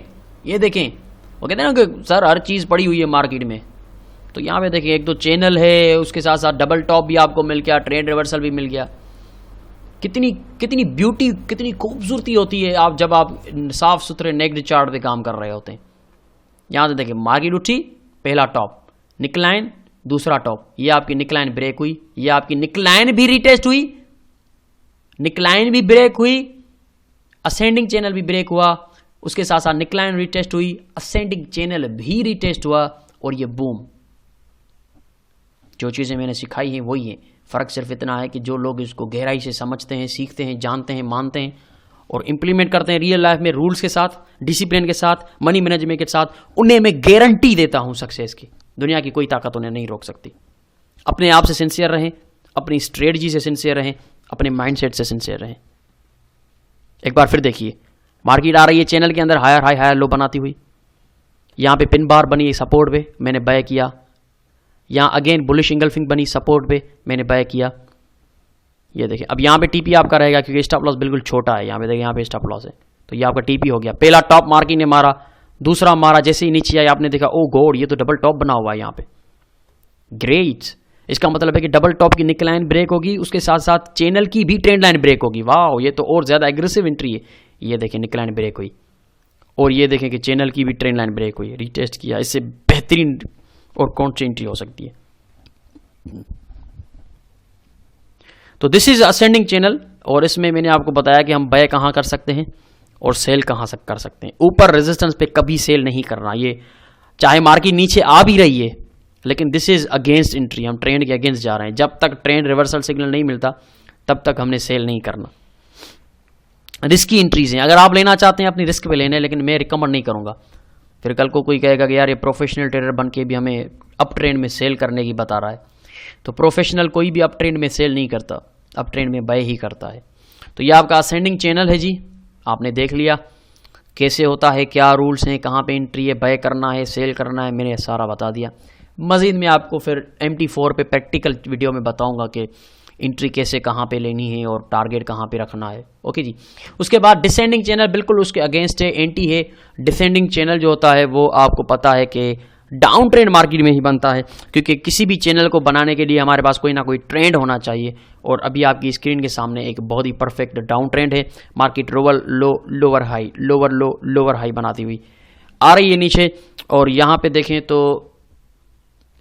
ये देखें, वो कहते हैं ना कि सर हर चीज पड़ी हुई है मार्केट में, तो यहां पे देखिए एक तो चैनल है, उसके साथ साथ डबल टॉप भी आपको मिल गया, ट्रेंड रिवर्सल भी मिल गया। कितनी ब्यूटी, कितनी खूबसूरती होती है आप जब आप साफ सुथरे नेक्ड चार्ट पे काम कर रहे होते हैं। यहां से देखिए मार्केट उठी, पहला टॉप, निकलाइन, दूसरा टॉप, ये आपकी निकलाइन ब्रेक हुई, ये आपकी निकलाइन भी रिटेस्ट हुई, निकलाइन भी ब्रेक हुई, असेंडिंग चैनल भी ब्रेक हुआ, उसके साथ साथ निकलाइन रिटेस्ट हुई, असेंडिंग चैनल भी रिटेस्ट हुआ, और ये बूम। जो चीजें मैंने सिखाई हैं वही है। फर्क सिर्फ इतना है कि जो लोग इसको गहराई से समझते हैं, सीखते हैं, जानते हैं, मानते हैं और इंप्लीमेंट करते हैं रियल लाइफ में रूल्स के साथ, डिसिप्लिन के साथ, मनी मैनेजमेंट के साथ, उन्हें मैं गारंटी देता हूं सक्सेस की। दुनिया की कोई ताकत उन्हें नहीं रोक सकती। अपने आप से सिंसियर रहें, अपनी स्ट्रेटजी से सिंसियर रहें, अपने माइंडसेट से सिंसियर रहें। एक बार फिर देखिए, मार्केट आ रही है चैनल के अंदर हायर हाई हायर लो बनाती हुई, यहां पे पिन बार बनी सपोर्ट पे, मैंने बाय किया। यहां अगेन बुलिश इंगल्फिंग बनी सपोर्ट पे, मैंने बाय किया। ये देखिए, अब यहां पे टीपी आपका रहेगा क्योंकि स्टॉप लॉस बिल्कुल छोटा है। यहां पे देखिए, यहां पे स्टॉप लॉस है, तो ये आपका टीपी हो गया। पहला टॉप मार्केट ने मारा, दूसरा मारा, जैसे ही नीचे आया आपने देखा ओ गॉड ये तो डबल टॉप बना हुआ है यहां पे। ग्रेट, इसका मतलब है कि डबल टॉप की निकल लाइन ब्रेक होगी, उसके साथ साथ चैनल की भी ट्रेंड लाइन ब्रेक होगी। वाह, ये तो और ज्यादा एग्रेसिव एंट्री है। ये देखें निकल लाइन ब्रेक हुई, और ये देखें कि चैनल की भी ट्रेंड लाइन ब्रेक हुई, रिटेस्ट किया। इससे बेहतरीन और कौन सी एंट्री हो सकती है। तो दिस इज असेंडिंग चैनल, और इसमें मैंने आपको बताया कि हम बाय कहां कर सकते हैं और सेल कहां कर सकते हैं। ऊपर रेजिस्टेंस पे कभी सेल नहीं करना, ये चाहे मार्केट नीचे आ भी रही है, लेकिन दिस इज अगेंस्ट एंट्री, हम ट्रेंड के अगेंस्ट जा रहे हैं। जब तक ट्रेंड रिवर्सल सिग्नल नहीं मिलता तब तक हमने सेल नहीं करना। रिस्की एंट्रीज हैं, अगर आप लेना चाहते हैं अपनी रिस्क पे लेने, लेकिन मैं रिकमेंड नहीं करूंगा। फिर कल को कोई कहेगा कि यार ये प्रोफेशनल ट्रेडर बन के भी हमें अप ट्रेंड में सेल करने की बता रहा है, तो प्रोफेशनल कोई भी अप ट्रेंड में सेल नहीं करता, अप ट्रेंड में बाय ही करता है। तो ये आपका असेंडिंग चैनल है जी, आपने देख लिया कैसे होता है, क्या रूल्स हैं, कहाँ पे एंट्री है, बाय करना है, सेल करना है, मैंने सारा बता दिया। मज़ीद मैं आपको फिर MT4 पे प्रैक्टिकल वीडियो में बताऊंगा कि एंट्री कैसे कहाँ पे लेनी है और टारगेट कहाँ पे रखना है। ओके जी। उसके बाद डिसेंडिंग चैनल बिल्कुल उसके अगेंस्ट है, एंटी है। डिसेंडिंग चैनल जो होता है वो आपको पता है कि डाउन ट्रेंड मार्केट में ही बनता है, क्योंकि किसी भी चैनल को बनाने के लिए हमारे पास कोई ना कोई ट्रेंड होना चाहिए। और अभी आपकी स्क्रीन के सामने एक बहुत ही परफेक्ट डाउन ट्रेंड है। Market lower low lower high lower low lower high बनाती हुई आ रही है नीचे। और यहाँ पे देखें तो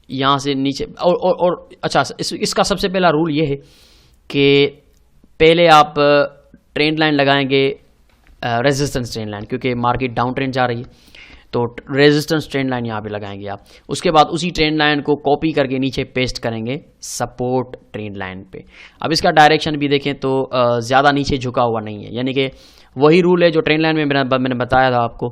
यहाँ से नीचे और अच्छा, इसका सबसे पहला रूल ये है कि पहले आप ट्रेंड लाइन लगाएंगे, रेजिस्टेंस ट्रेंड लाइन, क्योंकि मार्केट डाउन ट्रेंड जा रही है तो रेजिस्टेंस ट्रेंड लाइन यहाँ पे लगाएंगे आप। उसके बाद उसी ट्रेंड लाइन को कॉपी करके नीचे पेस्ट करेंगे सपोर्ट ट्रेंड लाइन पे। अब इसका डायरेक्शन भी देखें तो ज़्यादा नीचे झुका हुआ नहीं है, यानी कि वही रूल है जो ट्रेंड लाइन में मैंने बताया था आपको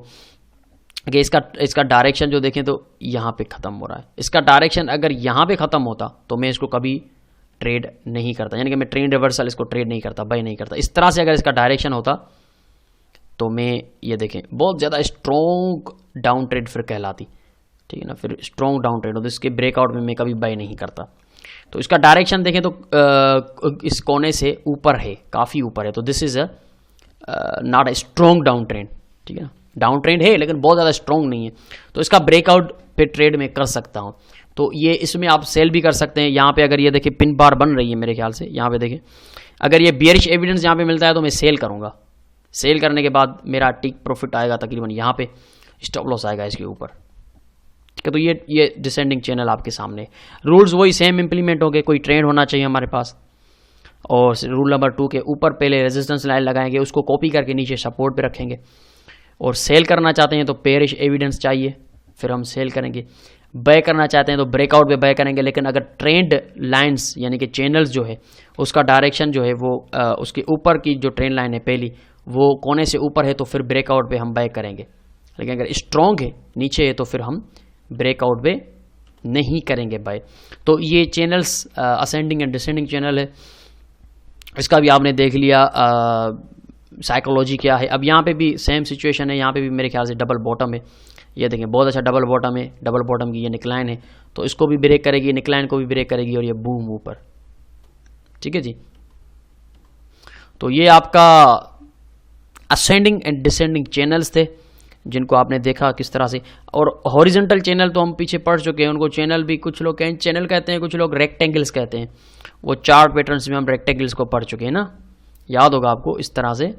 कि इसका डायरेक्शन जो देखें तो यहाँ पे ख़त्म हो रहा है। इसका डायरेक्शन अगर यहाँ पे ख़त्म होता तो मैं इसको कभी ट्रेड नहीं करता, यानी कि मैं ट्रेंड रिवर्सल इसको ट्रेड नहीं करता, बाय नहीं करता। इस तरह से अगर इसका डायरेक्शन होता तो मैं ये देखें बहुत ज़्यादा स्ट्रॉन्ग डाउन ट्रेड फिर कहलाती, ठीक है ना, फिर स्ट्रॉन्ग डाउन ट्रेड हो तो इसके ब्रेकआउट में मैं कभी बाय नहीं करता। तो इसका डायरेक्शन देखें तो इस कोने से ऊपर है, काफ़ी ऊपर है, तो this is not a strong down trend, ठीक है ना। डाउन ट्रेंड है लेकिन बहुत ज़्यादा स्ट्रॉन्ग नहीं है, तो इसका ब्रेकआउट पे ट्रेड में कर सकता हूँ। तो ये इसमें आप सेल भी कर सकते हैं। यहाँ पे अगर ये देखिए पिन बार बन रही है मेरे ख्याल से, यहाँ पे देखें अगर ये बियरिश एविडेंस यहाँ पे मिलता है तो मैं सेल करूँगा। सेल करने के बाद मेरा टिक प्रॉफिट आएगा तकरीबन यहाँ पे, स्टॉप लॉस आएगा इसके ऊपर, ठीक है। तो ये डिसेंडिंग चैनल आपके सामने, रूल्स वही सेम इंप्लीमेंट हो गए। कोई ट्रेंड होना चाहिए हमारे पास। और रूल नंबर 2 के ऊपर पहले रेजिस्टेंस लाइन लगाएंगे, उसको कॉपी करके नीचे सपोर्ट पे रखेंगे। और सेल करना चाहते हैं तो पेयरिश एविडेंस चाहिए, फिर हम सेल करेंगे। बाय करना चाहते हैं तो ब्रेकआउट पे बाय करेंगे। लेकिन अगर ट्रेंड लाइंस यानी कि चैनल्स जो है उसका डायरेक्शन जो है वो उसके ऊपर की जो ट्रेंड लाइन है पहली वो कोने से ऊपर है तो फिर ब्रेकआउट पे हम बाय करेंगे। लेकिन अगर स्ट्रॉन्ग है नीचे है तो फिर हम ब्रेकआउट पे नहीं करेंगे बाय। तो ये channels ascending and descending channel है, इसका भी आपने देख लिया साइकोलॉजी क्या है। अब यहाँ पे भी सेम सिचुएशन है, यहाँ पे भी मेरे ख्याल से डबल बॉटम है। ये देखें बहुत अच्छा डबल बॉटम है, डबल बॉटम की ये निकलाइन है तो इसको भी ब्रेक करेगी, निकलाइन को भी ब्रेक करेगी और ये बूम ऊपर, ठीक है जी। तो ये आपका असेंडिंग एंड डिसेंडिंग चैनल्स थे जिनको आपने देखा किस तरह से। और हॉरिजॉन्टल चैनल तो हम पीछे पढ़ चुके हैं, उनको चैनल भी कुछ लोग चैनल कहते हैं, कुछ लोग रेक्टेंगल्स कहते हैं। वो चार्ट पैटर्न्स में हम रेक्टेंगल्स को पढ़ चुके हैं ना, याद होगा आपको। इस तरह से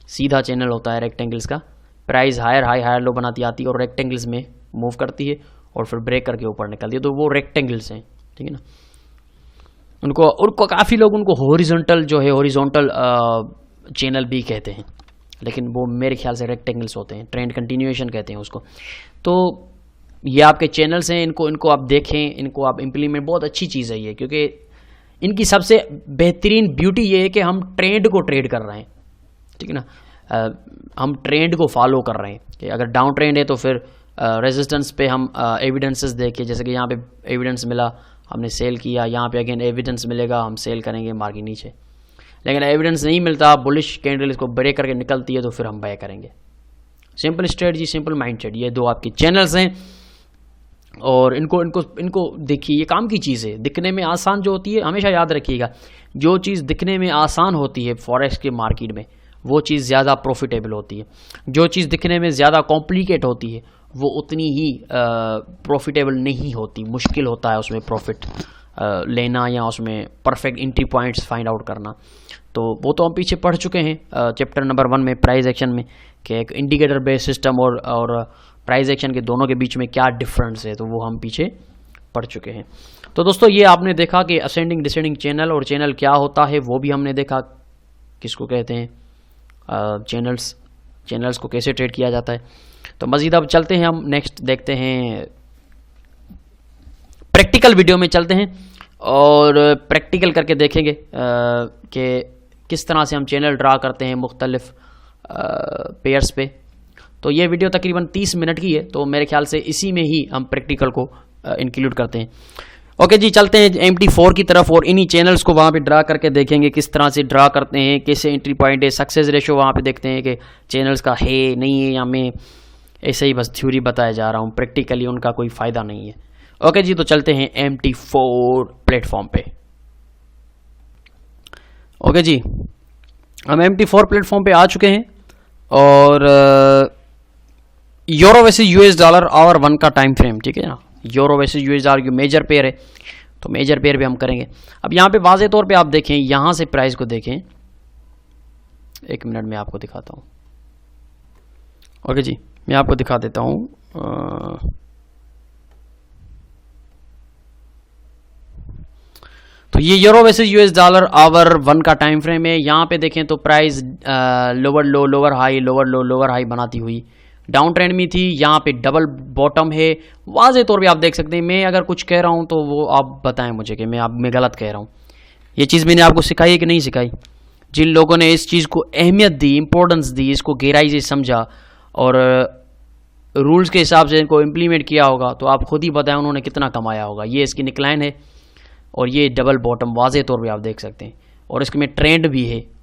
सीधा चैनल होता है रेक्टेंगल्स का, price higher high higher low बनाती आती है और रेक्टेंगल्स में मूव करती है और फिर ब्रेक करके ऊपर निकलती है, तो वो रेक्टेंगल्स हैं, ठीक है ना। उनको काफ़ी लोग उनको हॉरिजॉन्टल जो है हॉरिजॉन्टल चैनल भी कहते हैं, लेकिन वो मेरे ख्याल से रेक्टेंगल्स होते हैं, ट्रेंड कंटिन्यूएशन कहते हैं उसको। तो ये आपके चैनल्स हैं, इनको आप देखें, इनको आप इम्प्लीमेंट, बहुत अच्छी चीज़ है ये, क्योंकि इनकी सबसे बेहतरीन ब्यूटी ये है कि हम ट्रेंड को ट्रेड कर रहे हैं, ठीक है ना। हम ट्रेंड को फॉलो कर रहे हैं कि अगर डाउन ट्रेंड है तो फिर रेजिस्टेंस पे हम एविडेंसेस देके, जैसे कि यहाँ पे एविडेंस मिला हमने सेल किया, यहाँ पे अगेन एविडेंस मिलेगा हम सेल करेंगे मार्केट नीचे। लेकिन एविडेंस नहीं मिलता, बुलिश कैंडल इसको ब्रेक करके निकलती है तो फिर हम बाय करेंगे। सिंपल स्ट्रेटजी, सिंपल माइंडसेट, ये दो आपके चैनल्स हैं और इनको देखिए, ये काम की चीज़ है। दिखने में आसान जो होती है, हमेशा याद रखिएगा, जो चीज़ दिखने में आसान होती है फॉरेक्स के मार्केट में वो चीज़ ज़्यादा प्रॉफिटेबल होती है। जो चीज़ दिखने में ज़्यादा कॉम्प्लिकेट होती है वो उतनी ही प्रॉफिटेबल नहीं होती, मुश्किल होता है उसमें प्रॉफिट लेना या उसमें perfect entry points find out करना। तो वो तो हम पीछे पढ़ चुके हैं चैप्टर नंबर 1 में प्राइस एक्शन में, कि एक इंडिकेटर बेस्ड सिस्टम और प्राइस एक्शन के दोनों के बीच में क्या डिफरेंस है, तो वो हम पीछे पढ़ चुके हैं। तो दोस्तों ये आपने देखा कि असेंडिंग डिसेंडिंग चैनल और चैनल क्या होता है वो भी हमने देखा, किसको कहते हैं चैनल्स को कैसे ट्रेड किया जाता है। तो मज़ीद अब चलते हैं, हम नेक्स्ट देखते हैं, प्रैक्टिकल वीडियो में चलते हैं और प्रैक्टिकल करके देखेंगे कि किस तरह से हम चैनल ड्रा करते हैं मुख्तलिफ पेयर्स पे। तो ये वीडियो तकरीबन 30 मिनट की है, तो मेरे ख्याल से इसी में ही हम प्रैक्टिकल को इंक्लूड करते हैं। ओके जी, चलते हैं MT4 की तरफ और इन्हीं चैनल्स को वहाँ पे ड्रा करके देखेंगे किस तरह से ड्रा करते हैं, कैसे एंट्री पॉइंट है, सक्सेस रेशो वहाँ पे देखते हैं कि चैनल्स का है नहीं है, या मैं ऐसे ही बस थ्योरी बताया जा रहा हूँ, प्रैक्टिकली उनका कोई फ़ायदा नहीं है। ओके जी, तो चलते हैं MT4 प्लेटफॉर्म पे। ओके जी, हम MT4 प्लेटफॉर्म पे आ चुके हैं और यूरो वैसे US डॉलर आवर 1 का टाइम फ्रेम, ठीक है ना, यूरो वर्सेस यूएस डॉलर की मेजर पेयर है, तो मेजर पेयर भी हम करेंगे। अब यहाँ पे वाज़े तौर पे आप देखें, यहाँ से प्राइस को देखें, एक मिनट में आपको दिखाता हूँ। ओके जी, मैं आपको दिखा देता हूँ। तो ये euro versus US dollar hour 1 का टाइम फ्रेम है। यहाँ पे देखें तो price lower low lower high lower low lower high बनाती हुई डाउन ट्रेंड में थी। यहाँ पे डबल बॉटम है, वाज़े तौर पे आप देख सकते हैं। मैं अगर कुछ कह रहा हूँ तो वो आप बताएं मुझे कि मैं गलत कह रहा हूँ। ये चीज़ मैंने आपको सिखाई है कि नहीं सिखाई? जिन लोगों ने इस चीज़ को अहमियत दी, इंपॉर्टेंस दी, इसको गहराई से समझा और रूल्स के हिसाब से इनको इम्प्लीमेंट किया होगा, तो आप खुद ही बताएं उन्होंने कितना कमाया होगा। ये इसकी निकलाइन है और ये डबल बॉटम वाज़े तौर पे आप देख सकते हैं, और इसमें ट्रेंड भी है।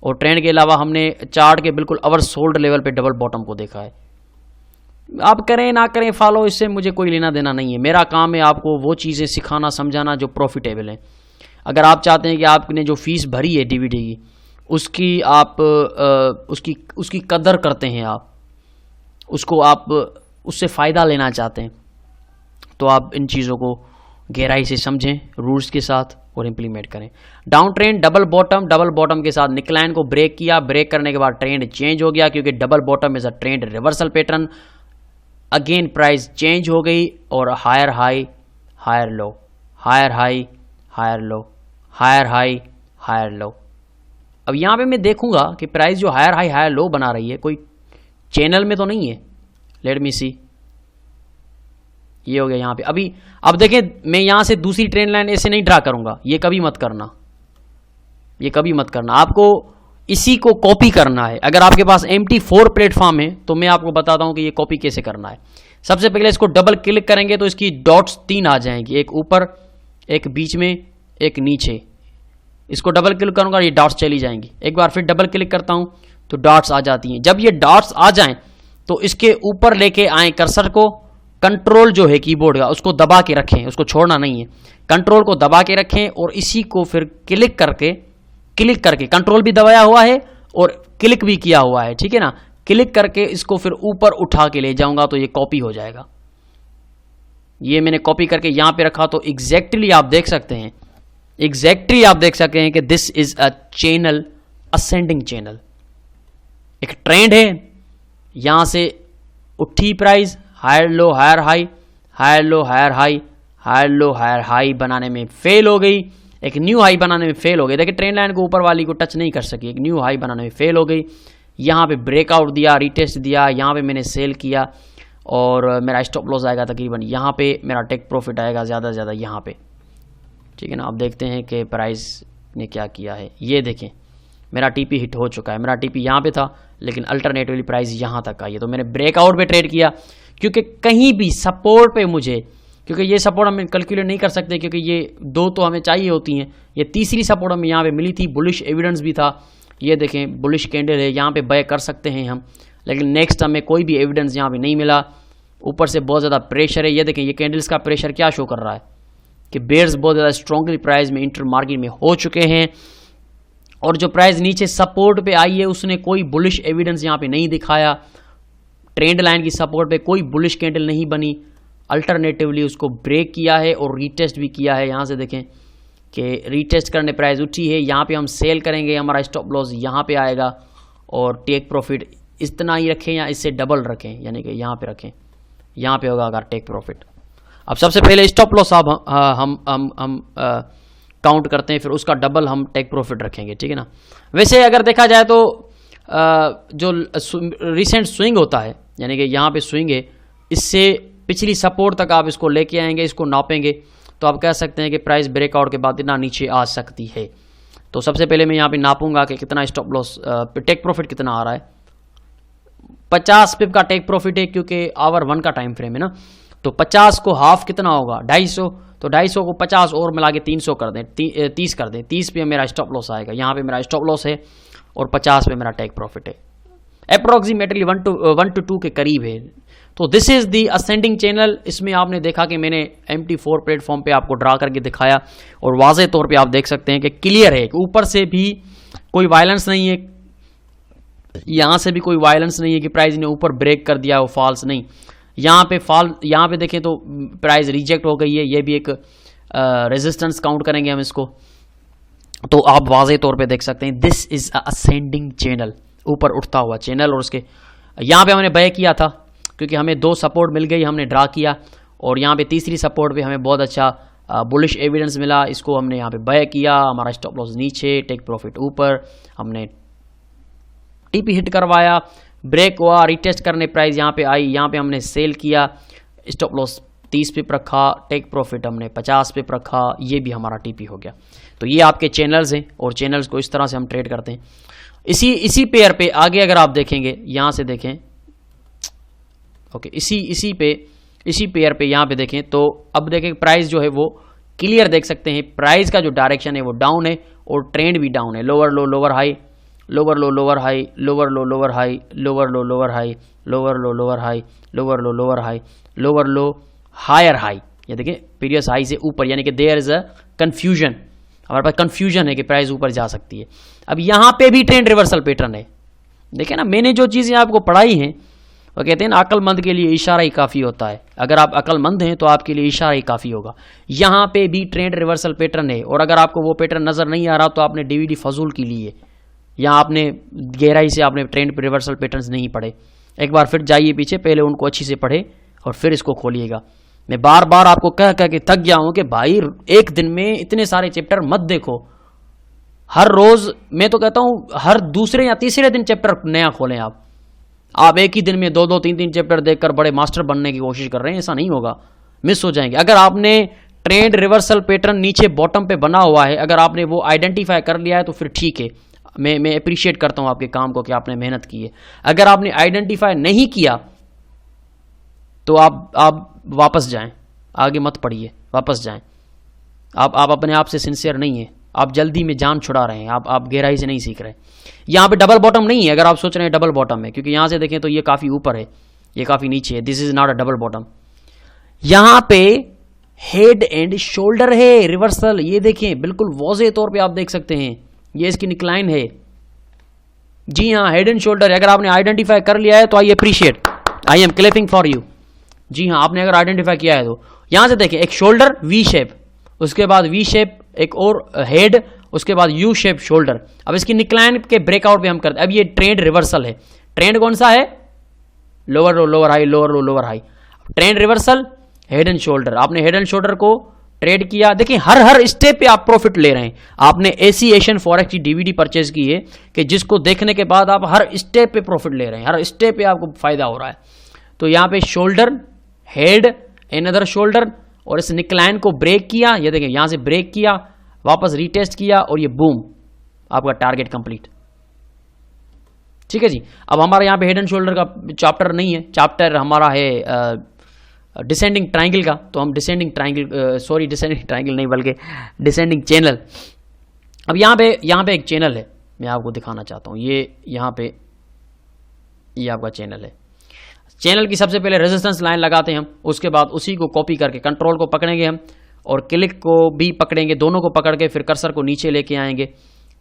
और ट्रेंड के अलावा हमने चार्ट के बिल्कुल ओवर सोल्ड लेवल पे डबल बॉटम को देखा है। आप करें ना करें फॉलो, इससे मुझे कोई लेना देना नहीं है। मेरा काम है आपको वो चीज़ें सिखाना समझाना जो प्रॉफिटेबल हैं। अगर आप चाहते हैं कि आपने जो फीस भरी है डीवीडी की, उसकी आप उसकी कदर करते हैं, आप उसको आप उससे फ़ायदा लेना चाहते हैं, तो आप इन चीज़ों को गहराई से समझें रूल्स के साथ और इम्प्लीमेंट करें। डाउन ट्रेंड डबल बॉटम के साथ निकलाइन को ब्रेक किया, ब्रेक करने के बाद ट्रेंड चेंज हो गया, क्योंकि double bottom is a trend reversal pattern. Again price change हो गई और higher high higher low, higher high higher low, higher high higher low. अब यहाँ पे मैं देखूंगा कि प्राइस जो हायर हाई हायर लो बना रही है कोई चैनल में तो नहीं है। लेट मी सी, ये हो गया यहाँ पे। अभी अब देखें, मैं यहाँ से दूसरी ट्रेंड लाइन ऐसे नहीं ड्रा करूंगा, ये कभी मत करना, ये कभी मत करना। आपको इसी को कॉपी करना है। अगर आपके पास MT4 प्लेटफॉर्म है तो मैं आपको बताता हूं कि ये कॉपी कैसे करना है। सबसे पहले इसको डबल क्लिक करेंगे तो इसकी डॉट्स 3 आ जाएंगी, एक ऊपर, एक बीच में, एक नीचे। इसको डबल क्लिक करूंगा, ये डॉट्स चली जाएंगी। एक बार फिर डबल क्लिक करता हूं तो डॉट्स आ जाती हैं। जब ये डॉट्स आ जाएं तो इसके ऊपर लेके आए कर्सर को, कंट्रोल जो है कीबोर्ड का उसको दबा के रखें, उसको छोड़ना नहीं है। कंट्रोल को दबा के रखें और इसी को फिर क्लिक करके कंट्रोल भी दबाया हुआ है और क्लिक भी किया हुआ है, ठीक है ना। क्लिक करके इसको फिर ऊपर उठा के ले जाऊंगा तो ये कॉपी हो जाएगा। ये मैंने कॉपी करके यहां पे रखा, तो एग्जैक्टली आप देख सकते हैं कि this is a channel, ascending channel. एक ट्रेंड है, यहां से उठी price, higher low higher high, higher low higher high, higher low higher high बनाने में फेल हो गई, एक न्यू हाई बनाने में फेल हो गई। देखिए ट्रेंड लाइन को ऊपर वाली को टच नहीं कर सकी, एक न्यू हाई बनाने में फेल हो गई। यहाँ पे ब्रेकआउट दिया, रिटेस्ट दिया, यहाँ पे मैंने सेल किया और मेरा स्टॉप लॉस आएगा तकरीबन यहाँ पे, मेरा टेक प्रॉफिट आएगा ज़्यादा से ज़्यादा यहाँ पे, ठीक है ना। आप देखते हैं कि प्राइस ने क्या किया है। ये देखें मेरा टीपी हिट हो चुका है। मेरा टीपी यहाँ पे था लेकिन अल्टरनेटिवली प्राइस यहाँ तक आई है, तो मैंने ब्रेकआउट पे ट्रेड किया, क्योंकि कहीं भी सपोर्ट पे मुझे, क्योंकि ये सपोर्ट हम कैलकुलेट नहीं कर सकते, क्योंकि ये दो तो हमें चाहिए होती हैं। ये तीसरी सपोर्ट हमें यहाँ पे मिली थी, बुलिश एविडेंस भी था। ये देखें बुलिश कैंडल है, यहाँ पे बाय कर सकते हैं हम, लेकिन नेक्स्ट हमें कोई भी एविडेंस यहाँ पे नहीं मिला। ऊपर से बहुत ज़्यादा प्रेशर है। ये देखें ये कैंडल्स का प्रेशर क्या शो कर रहा है कि बेयर्स बहुत ज़्यादा स्ट्रॉन्गली प्राइस में इंटर मार्केट में हो चुके हैं, और जो प्राइस नीचे सपोर्ट पे आई है उसने कोई बुलिश एविडेंस यहाँ पे नहीं दिखाया। ट्रेंड लाइन की सपोर्ट पे कोई बुलिश कैंडल नहीं बनी, अल्टरनेटिवली उसको ब्रेक किया है और रीटेस्ट भी किया है। यहाँ से देखें कि रीटेस्ट करने प्राइस उठी है, यहाँ पे हम सेल करेंगे, हमारा स्टॉप लॉस यहाँ पे आएगा और टेक प्रॉफिट इतना ही रखें या इससे डबल रखें, यानी कि यहाँ पे रखें, यहाँ पे होगा अगर टेक प्रॉफिट। अब सबसे पहले स्टॉप लॉस हम काउंट करते हैं, फिर उसका डबल हम टेक प्रॉफिट रखेंगे, ठीक है ना। वैसे अगर देखा जाए तो जो रिसेंट स्विंग होता है, यानी कि यहाँ पे स्विंग है, इससे पिछली सपोर्ट तक आप इसको लेके आएंगे, इसको नापेंगे, तो आप कह सकते हैं कि प्राइस ब्रेकआउट के बाद इतना नीचे आ सकती है। तो सबसे पहले मैं यहाँ पे नापूंगा कि कितना स्टॉप लॉस, टेक प्रॉफिट कितना आ रहा है। 50 पिप का टेक प्रॉफिट है, क्योंकि आवर 1 का टाइम फ्रेम है ना, तो 50 को हाफ कितना होगा, 250, तो 250 को 50 और मिला के 300 कर दें, 30 कर दें, 30 पे मेरा स्टॉप लॉस आएगा। यहाँ पे मेरा स्टॉप लॉस है और 50 पे मेरा टेक प्रॉफिट है, अप्रोक्सीमेटली 1 to 2 के करीब है। तो this is the ascending channel. इसमें आपने देखा कि मैंने MT4 प्लेटफॉर्म पे आपको ड्रा करके दिखाया, और वाज़े तौर पे आप देख सकते हैं कि क्लियर है कि ऊपर से भी कोई वायलेंस नहीं है, यहाँ से भी कोई वायलेंस नहीं है कि प्राइस ने ऊपर ब्रेक कर दिया, वो फॉल्स नहीं। यहाँ पे देखें तो प्राइस रिजेक्ट हो गई है, ये भी एक रेजिस्टेंस काउंट करेंगे हम इसको। तो आप वाज़े तौर पे देख सकते हैं this is a ascending channel, ऊपर उठता हुआ चैनल। और उसके यहाँ पे हमने बाय किया था क्योंकि हमें 2 सपोर्ट मिल गई, हमने ड्रा किया। और यहाँ पे तीसरी सपोर्ट पे हमें बहुत अच्छा बुलिश एविडेंस मिला, इसको हमने यहाँ पे बाय किया। हमारा स्टॉप लॉस नीचे, टेक प्रॉफिट ऊपर, हमने टीपी हिट करवाया, ब्रेक हुआ, रिटेस्ट करने प्राइस यहाँ पे आई, यहाँ पे हमने सेल किया, स्टॉप लॉस 30 पे रखा, टेक प्रॉफिट हमने 50 पे रखा, ये भी हमारा टीपी हो गया। तो ये आपके चैनल्स हैं और चैनल्स को इस तरह से हम ट्रेड करते हैं। इसी पेयर पे आगे अगर आप देखेंगे, यहाँ से देखें, ओके, इसी पेयर पे यहाँ पे देखें तो अब देखें प्राइस जो है वो क्लियर देख सकते हैं, प्राइस का जो डायरेक्शन है वो डाउन है और ट्रेंड भी डाउन है। Lower low lower high, lower low lower high, lower low lower high, lower low lower high, lower low lower high, lower low lower high, lower low higher high. ये देखिए previous high से ऊपर, यानी कि there is a confusion, हमारे पास confusion है कि price ऊपर जा सकती है। अब यहाँ पे भी ट्रेंड रिवर्सल पैटर्न है। देखिए ना, मैंने जो चीज़ें आपको पढ़ाई हैं वो कहते हैं ना, अक्लमंद के लिए इशारा ही काफ़ी होता है। अगर आप अक्लमंद हैं तो आपके लिए इशारा ही काफ़ी होगा। यहाँ पे भी ट्रेंड रिवर्सल पैटर्न है और अगर आपको वो पैटर्न नज़र नहीं आ रहा तो आपने डीवीडी फजूल की ली है, या आपने गहराई से आपने ट्रेंड रिवर्सल पैटर्न्स नहीं पढ़े। एक बार फिर जाइए पीछे, पहले उनको अच्छी से पढ़े और फिर इसको खोलिएगा। मैं बार बार आपको कह के थक गया हूँ कि भाई एक दिन में इतने सारे चैप्टर मत देखो, हर रोज़ मैं तो कहता हूँ हर दूसरे या तीसरे दिन चैप्टर नया खोलें। आप एक ही दिन में 2-2, 3-3 चैप्टर देखकर बड़े मास्टर बनने की कोशिश कर रहे हैं, ऐसा नहीं होगा, मिस हो जाएंगे। अगर आपने ट्रेंड रिवर्सल पैटर्न नीचे बॉटम पे बना हुआ है, अगर आपने वो आइडेंटिफाई कर लिया है तो फिर ठीक है, मैं अप्रिशिएट करता हूं आपके काम को कि आपने मेहनत की है। अगर आपने आइडेंटिफाई नहीं किया तो आप वापस जाएं, आगे मत पढ़िए, वापस जाएं। आप अपने आप से सिंसियर नहीं है, आप जल्दी में जान छुड़ा रहे हैं, आप गहराई से नहीं सीख रहे। यहाँ पे डबल बॉटम नहीं है, अगर आप सोच रहे हैं डबल बॉटम है, क्योंकि यहाँ से देखें तो ये काफ़ी ऊपर है, ये काफ़ी नीचे है। This is not a double bottom. यहाँ पे हेड एंड शोल्डर है रिवर्सल, ये देखें बिल्कुल वाज़े तौर पे आप देख सकते हैं, ये इसकी निक्लाइन है। जी हाँ, हेड एंड शोल्डर। अगर आपने आइडेंटिफाई कर लिया है तो I appreciate, I am clapping for you. जी हाँ, आपने अगर आइडेंटिफाई किया है तो यहाँ से देखें, एक शोल्डर वी शेप, उसके बाद वी शेप, एक और हेड, उसके बाद यू शेप शोल्डर। अब इसकी निक्लाइन के ब्रेकआउट पे हम करते हैं। अब ये ट्रेंड रिवर्सल है। ट्रेंड कौन सा है? Lower low lower high, lower low lower high. Trend reversal, head and shoulder. आपने हेड एंड शोल्डर को ट्रेड किया, देखिए हर स्टेप पे आप प्रॉफिट ले रहे हैं। आपने एसी एशियन फॉरेक्स की डीवीडी परचेज की है कि जिसको देखने के बाद आप हर स्टेप पे प्रॉफिट ले रहे हैं, हर स्टेप पे आपको फायदा हो रहा है। तो यहाँ पे शोल्डर, हेड, अनदर शोल्डर, और इस निकलाइन को ब्रेक किया, ये देखिए यहाँ से ब्रेक किया, वापस रीटेस्ट किया और ये बूम, आपका टारगेट कंप्लीट। ठीक है जी। अब हमारा यहाँ पे हेड एंड शोल्डर का चैप्टर नहीं है, चैप्टर हमारा है डिसेंडिंग ट्राइंगल का। तो हम डिसेंडिंग ट्राइंगल नहीं बल्कि डिसेंडिंग चैनल। अब यहाँ पे एक चैनल है, मैं आपको दिखाना चाहता हूँ। ये यहाँ पे ये आपका चैनल है। चैनल की सबसे पहले रेजिस्टेंस लाइन लगाते हैं हम, उसके बाद उसी को कॉपी करके कंट्रोल को पकड़ेंगे हम और क्लिक को भी पकड़ेंगे, दोनों को पकड़ के फिर कर्सर को नीचे लेके आएंगे।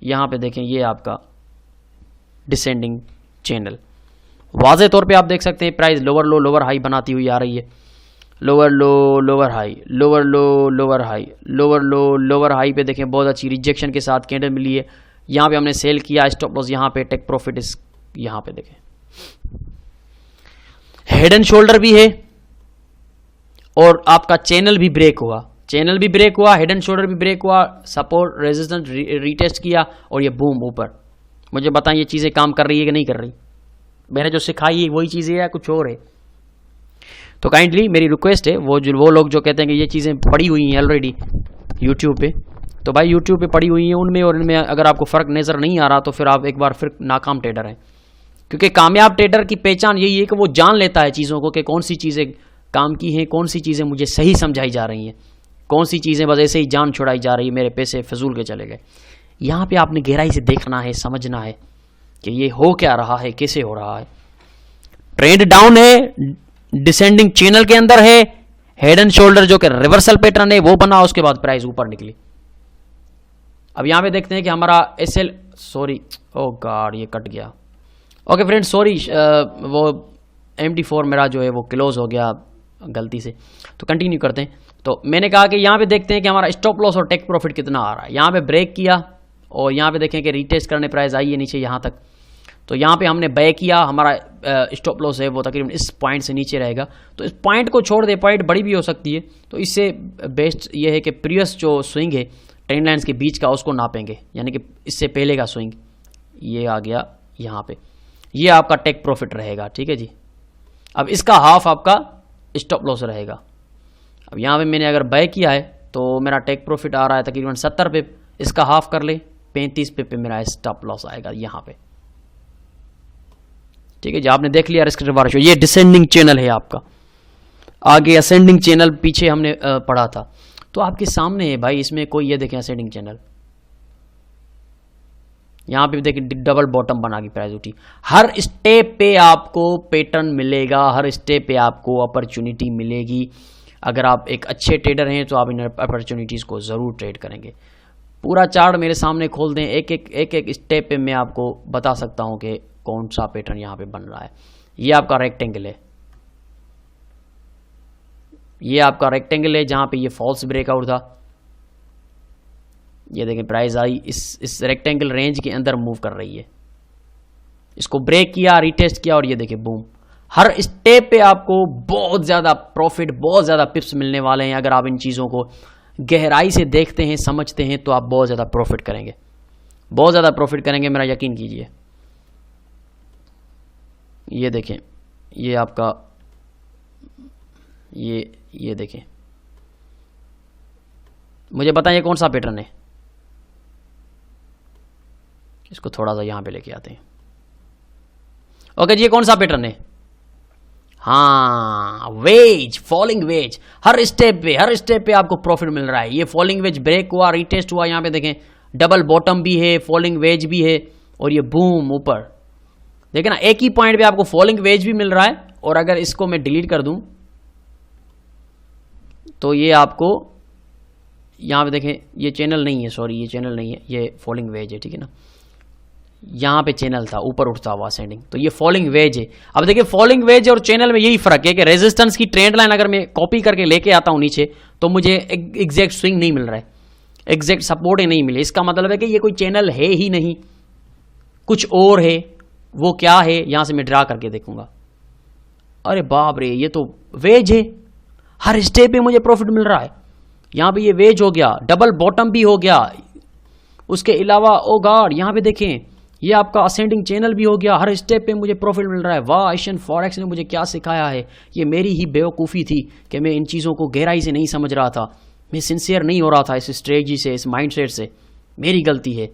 यहाँ पे देखें, ये आपका डिसेंडिंग चैनल। वाज़े तौर पे आप देख सकते हैं price lower low lower high बनाती हुई आ रही है। Lower low lower high, lower low lower high, lower low lower high पे देखें बहुत अच्छी रिजेक्शन के साथ कैंडल मिली है। यहाँ पे हमने सेल किया, स्टॉप लॉस यहाँ पे, टेक प्रॉफिट इस यहाँ पे देखें। हेड एंड शोल्डर भी है और आपका चैनल भी ब्रेक हुआ, चैनल भी ब्रेक हुआ, हेड एंड शोल्डर भी ब्रेक हुआ, सपोर्ट रेजिस्टेंस रीटेस्ट किया और ये बूम ऊपर। मुझे बताएं ये चीज़ें काम कर रही है कि नहीं कर रही? मैंने जो सिखाई है वही चीज़ें या कुछ और है? तो काइंडली मेरी रिक्वेस्ट है, वो लोग जो कहते हैं कि ये चीज़ें पड़ी हुई हैं ऑलरेडी यूट्यूब पे, तो भाई यूट्यूब पे पड़ी हुई हैं, उनमें और इनमें अगर आपको फ़र्क नज़र नहीं आ रहा तो फिर आप एक बार फिर नाकाम ट्रेडर हैं। क्योंकि कामयाब ट्रेडर की पहचान यही है कि वो जान लेता है चीज़ों को कि कौन सी चीज़ें काम की हैं, कौन सी चीज़ें मुझे सही समझाई जा रही हैं, कौन सी चीज़ें बस ऐसे ही जान छुड़ाई जा रही है, मेरे पैसे फजूल के चले गए। यहाँ पे आपने गहराई से देखना है, समझना है कि ये हो क्या रहा है, कैसे हो रहा है। ट्रेंड डाउन है, डिसेंडिंग चैनल के अंदर है, हेड एंड शोल्डर जो कि रिवर्सल पैटर्न है वो बना, उसके बाद प्राइस ऊपर निकली। अब यहाँ पे देखते हैं कि हमारा एसएल, सॉरी ओ गॉड ये कट गया। ओके फ्रेंड्स, सॉरी वो MT4 मेरा जो है वो क्लोज हो गया गलती से। तो कंटिन्यू करते हैं। तो मैंने कहा कि यहाँ पे देखते हैं कि हमारा स्टॉप लॉस और टेक प्रॉफिट कितना आ रहा है। यहाँ पे ब्रेक किया और यहाँ पे देखें कि रीटेस्ट करने प्राइस आई है नीचे यहाँ तक। तो यहाँ पे हमने बाय किया, हमारा स्टॉप लॉस है वो तकरीबन इस पॉइंट से नीचे रहेगा। तो इस पॉइंट को छोड़ दे, पॉइंट बड़ी भी हो सकती है। तो इससे बेस्ट ये है कि प्रीवियस जो स्विंग है ट्रेंड लाइन्स के बीच का उसको नापेंगे, यानी कि इससे पहले का स्विंग ये आ गया यहाँ पे, ये आपका टेक प्रॉफिट रहेगा। ठीक है जी। अब इसका हाफ आपका स्टॉप लॉस रहेगा। अब यहाँ पे मैंने अगर बाय किया है तो मेरा टेक प्रॉफिट आ रहा है तकरीबन 70 पे, इसका हाफ कर ले 35 पे मेरा स्टॉप लॉस आएगा यहाँ पे। ठीक है जी, आपने देख लिया रिस्क रिवार्ड रेशियो। ये डिसेंडिंग चैनल है आपका, आगे असेंडिंग चैनल पीछे हमने पढ़ा था। तो आपके सामने है भाई, इसमें कोई ये देखें असेंडिंग चैनल, यहाँ पे देखिए डबल बॉटम बना के प्राइस उठी। हर स्टेप पे आपको पैटर्न मिलेगा, हर स्टेप पे आपको अपॉर्चुनिटी मिलेगी। अगर आप एक अच्छे ट्रेडर हैं तो आप इन अपॉर्चुनिटीज़ को ज़रूर ट्रेड करेंगे। पूरा चार्ट मेरे सामने खोल दें, एक एक स्टेप पे मैं आपको बता सकता हूँ कि कौन सा पैटर्न यहाँ पे बन रहा है। ये आपका रेक्टेंगल है, ये आपका रेक्टेंगल है जहाँ पे ये फॉल्स ब्रेकआउट था। ये देखें प्राइस आई इस रेक्टेंगल रेंज के अंदर मूव कर रही है, इसको ब्रेक किया, रीटेस्ट किया और ये देखिए बूम। हर स्टेप पे आपको बहुत ज़्यादा प्रॉफिट, बहुत ज़्यादा पिप्स मिलने वाले हैं। अगर आप इन चीज़ों को गहराई से देखते हैं, समझते हैं, तो आप बहुत ज़्यादा प्रॉफिट करेंगे, बहुत ज़्यादा प्रॉफिट करेंगे, मेरा यकीन कीजिए। ये देखें, ये आपका ये देखें, मुझे बताइए कौन सा पैटर्न है। इसको थोड़ा सा यहाँ पे लेके आते हैं। ओके जी, ये कौन सा पैटर्न है? हाँ, वेज, फॉलिंग वेज। हर स्टेप पे आपको प्रॉफिट मिल रहा है। ये फॉलिंग वेज ब्रेक हुआ, रीटेस्ट हुआ, यहाँ पे देखें डबल बॉटम भी है, फॉलिंग वेज भी है और ये बूम ऊपर। देखें ना, एक ही पॉइंट पे आपको फॉलिंग वेज भी मिल रहा है। और अगर इसको मैं डिलीट कर दूं तो ये आपको यहाँ पे देखें, ये चैनल नहीं है, सॉरी ये चैनल नहीं है, ये फॉलिंग वेज है। ठीक है ना, यहाँ पे चैनल था ऊपर उठता हुआ असेंडिंग, तो ये फॉलिंग वेज है। अब देखिए फॉलिंग वेज और चैनल में यही फर्क है कि रेजिस्टेंस की ट्रेंड लाइन अगर मैं कॉपी करके लेके आता हूँ नीचे तो मुझे एग्जैक्ट स्विंग नहीं मिल रहा है, एग्जैक्ट सपोर्ट ही नहीं मिले। इसका मतलब है कि ये कोई चैनल है ही नहीं, कुछ और है। वो क्या है, यहां से मैं ड्रा करके देखूंगा। अरे बाप रे, ये तो वेज है, हर स्टेप पे मुझे प्रॉफिट मिल रहा है। यहां पे ये वेज हो गया, डबल बॉटम भी हो गया, उसके अलावा ओ गॉड यहां पे देखें ये आपका असेंडिंग चैनल भी हो गया, हर स्टेप पे मुझे प्रॉफिट मिल रहा है। वाह, एशियन फॉरेक्स ने मुझे क्या सिखाया है। ये मेरी ही बेवकूफ़ी थी कि मैं इन चीज़ों को गहराई से नहीं समझ रहा था, मैं सिंसियर नहीं हो रहा था इस स्ट्रेटजी से, इस माइंडसेट से। मेरी गलती है।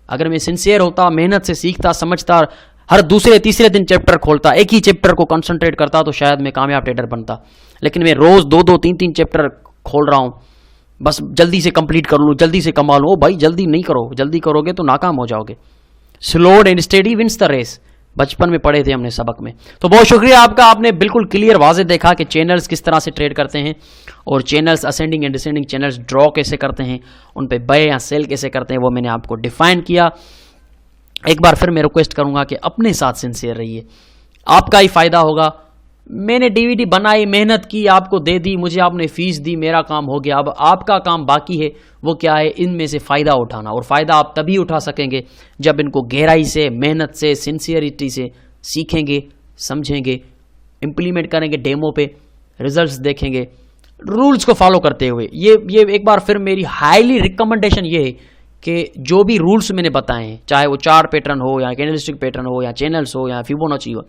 अगर मैं सिंसियर होता, मेहनत से सीखता, समझता, हर दूसरे तीसरे दिन चैप्टर खोलता, एक ही चैप्टर को कंसंट्रेट करता, तो शायद मैं कामयाब ट्रेडर बनता। लेकिन मैं रोज 2-2, 3-3 चैप्टर खोल रहा हूं, बस जल्दी से कंप्लीट कर लूं, जल्दी से कमा लूं। ओ भाई, जल्दी नहीं करो, जल्दी करोगे तो नाकाम हो जाओगे। Slow and steady wins the race, बचपन में पढ़े थे हमने सबक में। तो बहुत शुक्रिया आपका, आपने बिल्कुल क्लियर वाजे देखा कि चैनल्स किस तरह से ट्रेड करते हैं और channels ascending and descending channels draw कैसे करते हैं, उन पे बाय या सेल कैसे करते हैं, वो मैंने आपको डिफाइन किया। एक बार फिर मैं रिक्वेस्ट करूंगा कि अपने साथ सिंसियर रहिए, आपका ही फायदा होगा। मैंने डीवीडी बनाई, मेहनत की, आपको दे दी, मुझे आपने फीस दी, मेरा काम हो गया। अब आपका काम बाकी है, वो क्या है, इनमें से फ़ायदा उठाना। और फ़ायदा आप तभी उठा सकेंगे जब इनको गहराई से, मेहनत से, सिंसियरिटी से सीखेंगे, समझेंगे, इम्प्लीमेंट करेंगे, डेमो पे रिजल्ट्स देखेंगे, रूल्स को फॉलो करते हुए। ये एक बार फिर मेरी हाईली रिकमेंडेशन ये है कि जो भी रूल्स मैंने बताए हैं, चाहे वो चार्ट पैटर्न हो या कैंडलस्टिक पैटर्न हो या चैनल्स हो या फिबोनाची हो,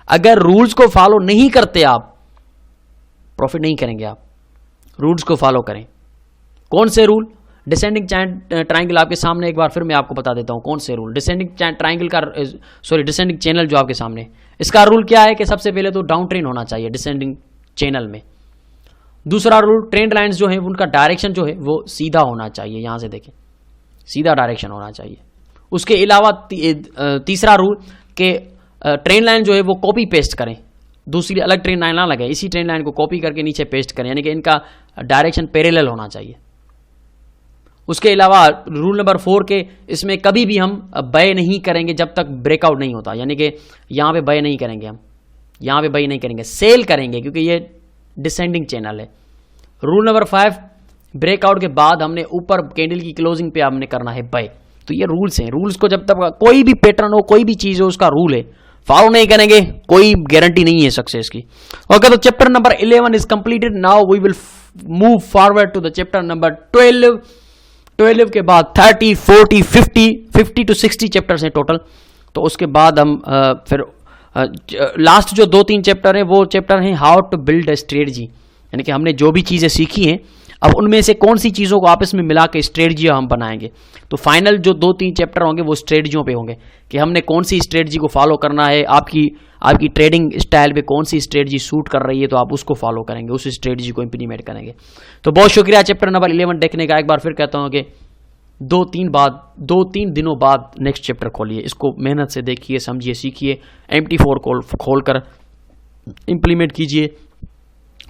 अगर रूल्स को फॉलो नहीं करते आप प्रॉफिट नहीं करेंगे। आप रूल्स को फॉलो करें। कौन से रूल? डिसेंडिंग ट्रायंगल आपके सामने, एक बार फिर मैं आपको बता देता हूं कौन से रूल। डिसेंडिंग ट्रायंगल का, सॉरी डिसेंडिंग चैनल जो आपके सामने, इसका रूल क्या है कि सबसे पहले तो डाउन ट्रेंड होना चाहिए डिसेंडिंग चैनल में। दूसरा रूल, ट्रेंड लाइंस जो है उनका डायरेक्शन जो है वो सीधा होना चाहिए, यहां से देखें सीधा डायरेक्शन होना चाहिए। उसके अलावा तीसरा रूल कि ट्रेंड लाइन जो है वो कॉपी पेस्ट करें, दूसरी अलग ट्रेंड लाइन ना लगे, इसी ट्रेंड लाइन को कॉपी करके नीचे पेस्ट करें, यानी कि इनका डायरेक्शन पैरेलल होना चाहिए। उसके अलावा रूल नंबर 4 के, इसमें कभी भी हम बाय नहीं करेंगे जब तक ब्रेकआउट नहीं होता, यानी कि यहाँ पे बाय नहीं करेंगे हम, यहाँ पे बाई नहीं करेंगे, सेल करेंगे क्योंकि ये डिसेंडिंग चैनल है। रूल नंबर 5, ब्रेकआउट के बाद हमने ऊपर कैंडल की क्लोजिंग पे हमने करना है बाय। तो ये रूल्स हैं, रूल्स को जब तक कोई भी पैटर्न हो, कोई भी चीज हो, उसका रूल है, फॉलो नहीं करेंगे कोई गारंटी नहीं है सक्सेस की। ओके, तो chapter number 11 is completed. Now we will move forward to the chapter number 12। 12 के बाद 30, 40, 50 to 60 चैप्टर्स हैं टोटल। तो उसके बाद हम फिर लास्ट जो 2-3 चैप्टर हैं वो चैप्टर हैं how to build a strategy, यानी कि हमने जो भी चीज़ें सीखी हैं अब उनमें से कौन सी चीज़ों को आपस में मिला के स्ट्रेटजी हम बनाएंगे। तो फाइनल जो 2-3 चैप्टर होंगे वो स्ट्रेटजियों पे होंगे कि हमने कौन सी स्ट्रेटजी को फॉलो करना है, आपकी ट्रेडिंग स्टाइल पे कौन सी स्ट्रेटजी सूट कर रही है, तो आप उसको फॉलो करेंगे, उस स्ट्रेटजी को इंप्लीमेंट करेंगे। तो बहुत शुक्रिया चैप्टर नंबर 11 देखने का। एक बार फिर कहता हूँ कि 2-3 दिनों बाद नेक्स्ट चैप्टर खोलिए, इसको मेहनत से देखिए, समझिए, सीखिए, MT4 खोल कर इम्प्लीमेंट कीजिए,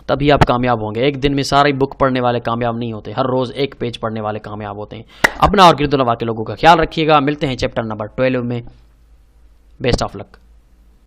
तभी आप कामयाब होंगे। एक दिन में सारी बुक पढ़ने वाले कामयाब नहीं होते, हर रोज़ एक पेज पढ़ने वाले कामयाब होते हैं। अपना और गिरदुनवा के लोगों का ख्याल रखिएगा। मिलते हैं चैप्टर नंबर 12 में। Best of luck.